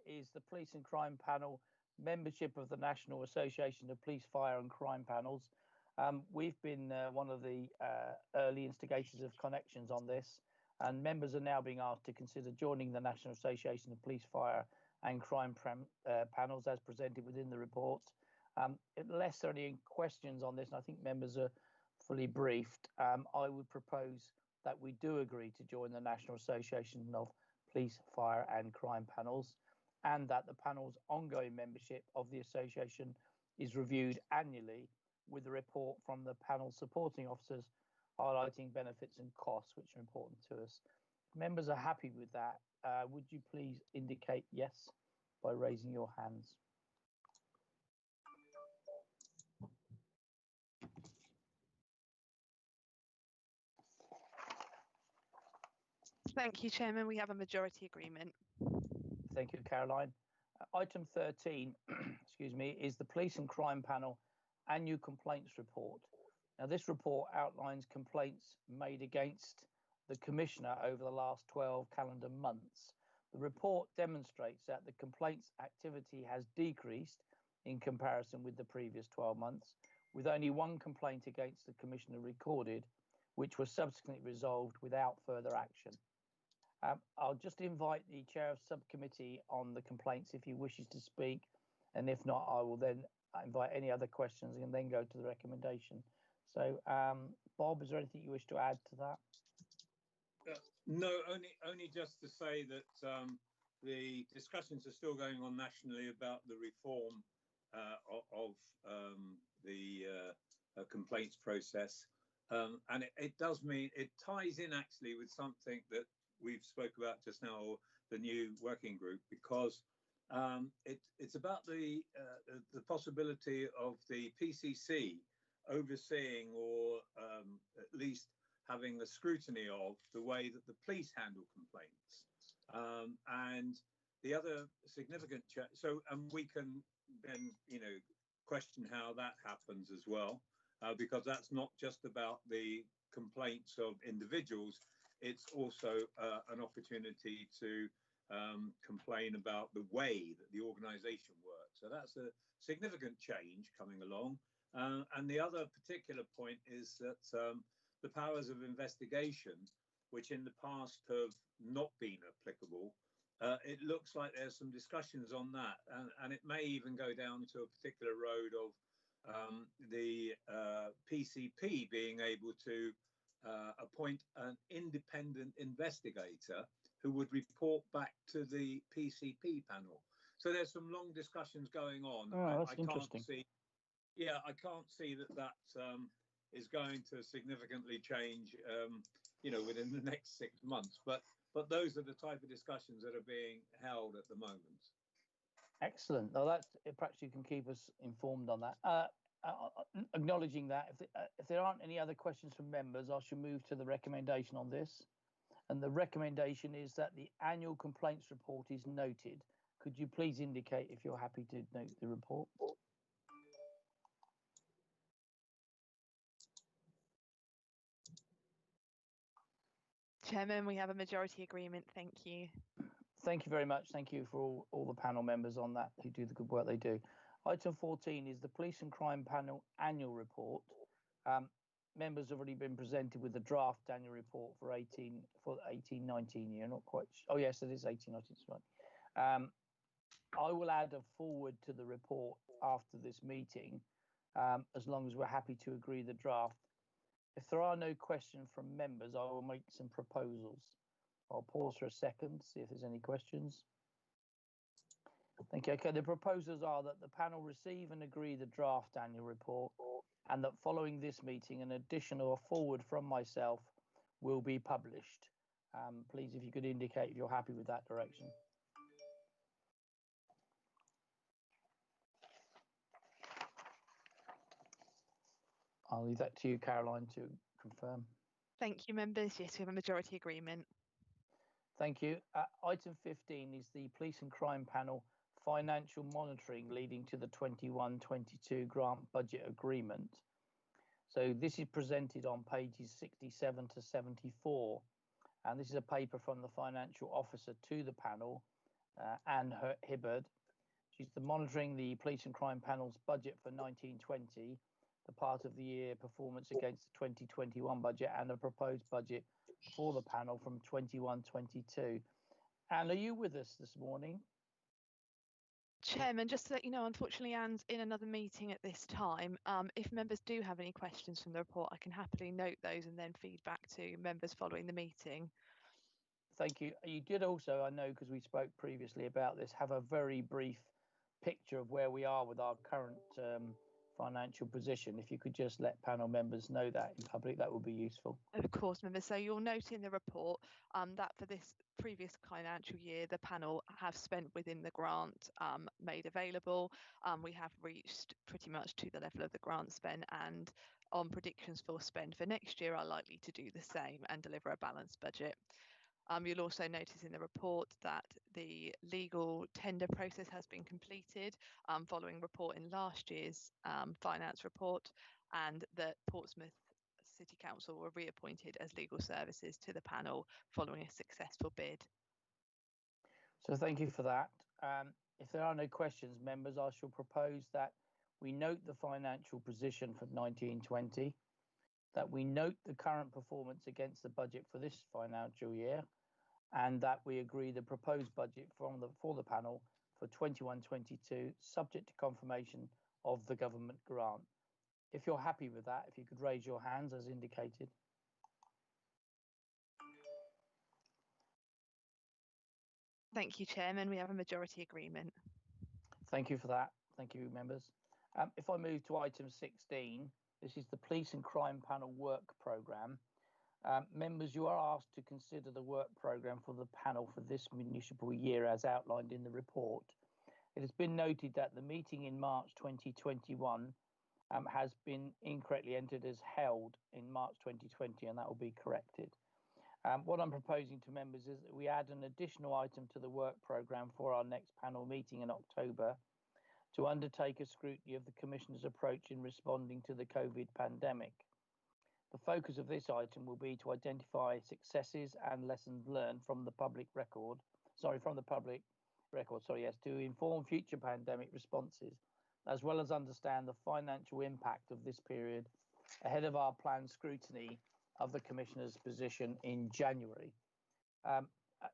is the Police and Crime Panel, membership of the National Association of Police, Fire and Crime Panels. We've been one of the early instigators of connections on this, and members are now being asked to consider joining the National Association of Police, Fire and Crime Panels as presented within the report. Unless there are any questions on this, and I think members are fully briefed, I would propose that we do agree to join the National Association of Police, Fire and Crime Panels, and that the panel's ongoing membership of the association is reviewed annually with a report from the panel supporting officers highlighting benefits and costs which are important to us. If members are happy with that, would you please indicate yes by raising your hands? Thank you, Chairman. We have a majority agreement. Thank you, Caroline. Item 13, excuse me, is the Police and Crime Panel Annual Complaints Report. Now, this report outlines complaints made against the Commissioner over the last 12 calendar months. The report demonstrates that the complaints activity has decreased in comparison with the previous 12 months, with only 1 complaint against the Commissioner recorded, which was subsequently resolved without further action. I'll just invite the Chair of Subcommittee on the complaints if he wishes to speak, and if not, I will then invite any other questions and then go to the recommendation. So, Bob, is there anything you wish to add to that? No, only just to say that the discussions are still going on nationally about the reform of the complaints process. And it does mean it ties in actually with something that we've spoke about just now, the new working group, because it's about the possibility of the PCC overseeing or at least having the scrutiny of the way that the police handle complaints. And the other significant and we can then, question how that happens as well, because that's not just about the complaints of individuals, it's also an opportunity to complain about the way that the organisation works. So that's a significant change coming along. And the other particular point is that the powers of investigation, which in the past have not been applicable, it looks like there's some discussions on that, and it may even go down to a particular road of the PCP being able to appoint an independent investigator who would report back to the PCP panel. So there's some long discussions going on. Oh, that's interesting. I can't see that is going to significantly change, within the next 6 months. But those are the type of discussions that are being held at the moment. Excellent. Well, perhaps you can keep us informed on that. Acknowledging that, if there aren't any other questions from members, I shall move to the recommendation on this. And the recommendation is that the annual complaints report is noted. Could you please indicate if you're happy to note the report? Chairman, we have a majority agreement. Thank you. Thank you very much. Thank you for all the panel members on that who do the good work they do. Item 14 is the Police and Crime Panel annual report. Members have already been presented with the draft annual report for 18-19 year. Not quite. Oh yes, it is 18-19. Right. I will add a forward to the report after this meeting, as long as we're happy to agree the draft. If there are no questions from members, I will make some proposals. I'll pause for a second, see if there's any questions. Thank you. Okay, the proposals are that the panel receive and agree the draft annual report, and that following this meeting, an additional forward from myself will be published. Please, if you could indicate if you're happy with that direction. I'll leave that to you, Caroline, to confirm. Thank you, members. Yes, we have a majority agreement. Thank you. Item 15 is the Police and Crime Panel financial monitoring leading to the 21-22 grant budget agreement. So this is presented on pages 67 to 74. And this is a paper from the financial officer to the panel, Anne Hibbard. She's monitoring the Police and Crime Panel's budget for 1920, the part of the year performance against the 2021 budget, and a proposed budget for the panel from 21-22. Anne, are you with us this morning? Chairman, just to let you know, unfortunately, Anne's in another meeting at this time. If members do have any questions from the report, I can happily note those and then feed back to members following the meeting. Thank you. You did also, I know, because we spoke previously about this, have a very brief picture of where we are with our current financial position. If you could just let panel members know that in public, that would be useful. Of course, members. So you'll note in the report that for this previous financial year, the panel have spent within the grant made available. We have reached pretty much to the level of the grant spend, and on predictions for spend for next year are likely to do the same and deliver a balanced budget. You'll also notice in the report that the legal tender process has been completed following report in last year's finance report, and that Portsmouth City Council were reappointed as legal services to the panel following a successful bid. So thank you for that. If there are no questions, members, I shall propose that we note the financial position for 1920, that we note the current performance against the budget for this financial year, and that we agree the proposed budget for the panel for 21-22, subject to confirmation of the government grant. If you're happy with that, if you could raise your hands as indicated. Thank you, Chairman. We have a majority agreement. Thank you for that. Thank you, members. If I move to item 16, this is the Police and Crime Panel Work Programme. Members, you are asked to consider the work programme for the panel for this municipal year as outlined in the report. It has been noted that the meeting in March 2021 has been incorrectly entered as held in March 2020, and that will be corrected. What I'm proposing to members is that we add an additional item to the work programme for our next panel meeting in October to undertake a scrutiny of the Commissioner's approach in responding to the COVID pandemic. The focus of this item will be to identify successes and lessons learned from the public record, to inform future pandemic responses, as well as understand the financial impact of this period ahead of our planned scrutiny of the Commissioner's position in January.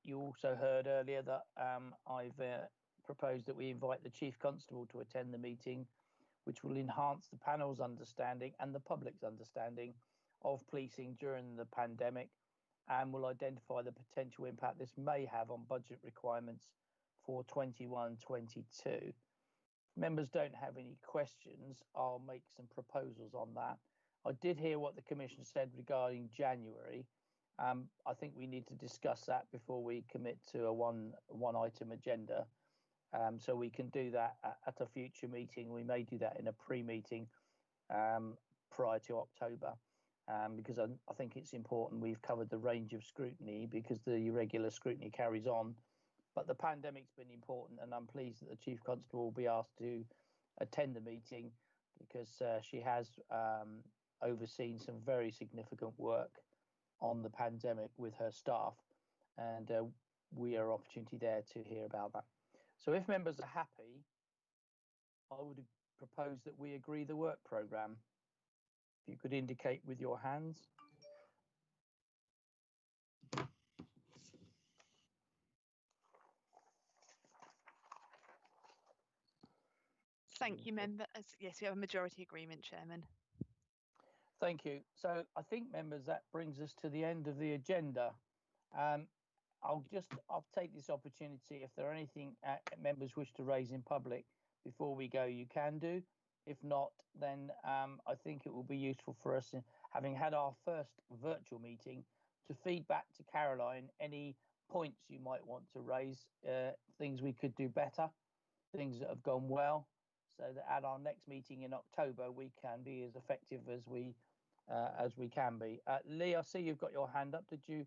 You also heard earlier that I've proposed that we invite the Chief Constable to attend the meeting, which will enhance the panel's understanding and the public's understanding of policing during the pandemic, and will identify the potential impact this may have on budget requirements for 21-22. Members don't have any questions, I'll make some proposals on that. I did hear what the Commissioner said regarding January. I think we need to discuss that before we commit to a one item agenda. So we can do that at a future meeting. We may do that in a pre-meeting prior to October, because I think it's important we've covered the range of scrutiny, because the irregular scrutiny carries on. But the pandemic's been important, and I'm pleased that the Chief Constable will be asked to attend the meeting, because she has overseen some very significant work on the pandemic with her staff, and we are opportunity there to hear about that. So if members are happy, I would propose that we agree the work programme. If you could indicate with your hands. Thank you, members. Yes, we have a majority agreement, Chairman. Thank you. So I think, members, that brings us to the end of the agenda. I'll take this opportunity. If there are anything members wish to raise in public before we go, you can do. If not, then I think it will be useful for us, having had our first virtual meeting, to feed back to Caroline any points you might want to raise, things we could do better, things that have gone well, so that at our next meeting in October we can be as effective as we can be. Lee, I see you've got your hand up. Did you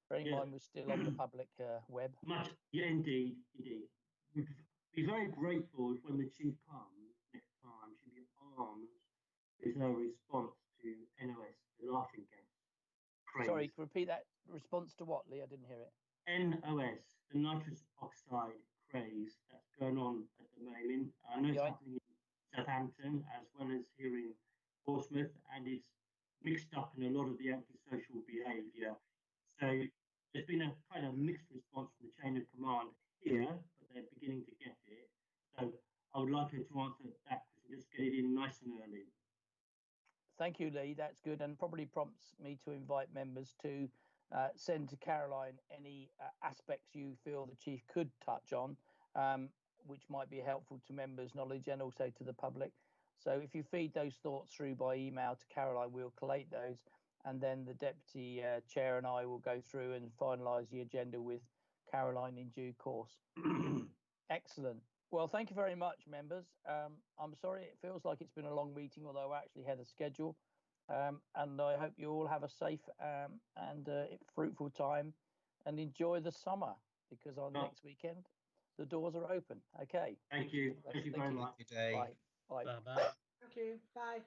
bear in mind we're still on the public web? Yeah, indeed. We'd be very grateful if when the chief comes next time, she'd be armed with her response to NOS, the laughing gas craze. Sorry, repeat that. Response to what, Lee? I didn't hear it. NOS, the nitrous oxide craze that's going on at the moment. I know it's happening in Southampton as well as here in Portsmouth, and it's mixed up in a lot of the antisocial behaviour. So there's been a kind of mixed response from the chain of command here, but they're beginning to get it. So I would like her to answer that question, just get it in nice and early. Thank you, Lee. That's good, and probably prompts me to invite members to send to Caroline any aspects you feel the Chief could touch on, which might be helpful to members' knowledge and also to the public. So if you feed those thoughts through by email to Caroline, we'll collate those, and then the Deputy Chair and I will go through and finalise the agenda with Caroline in due course. Excellent. Well, thank you very much, members. I'm sorry it feels like it's been a long meeting, although I actually had a schedule. And I hope you all have a safe and fruitful time, and enjoy the summer, because on next weekend the doors are open. Okay. Thank you. Thank you very much. Good day. Bye. Bye. Bye-bye. Thank you. Bye.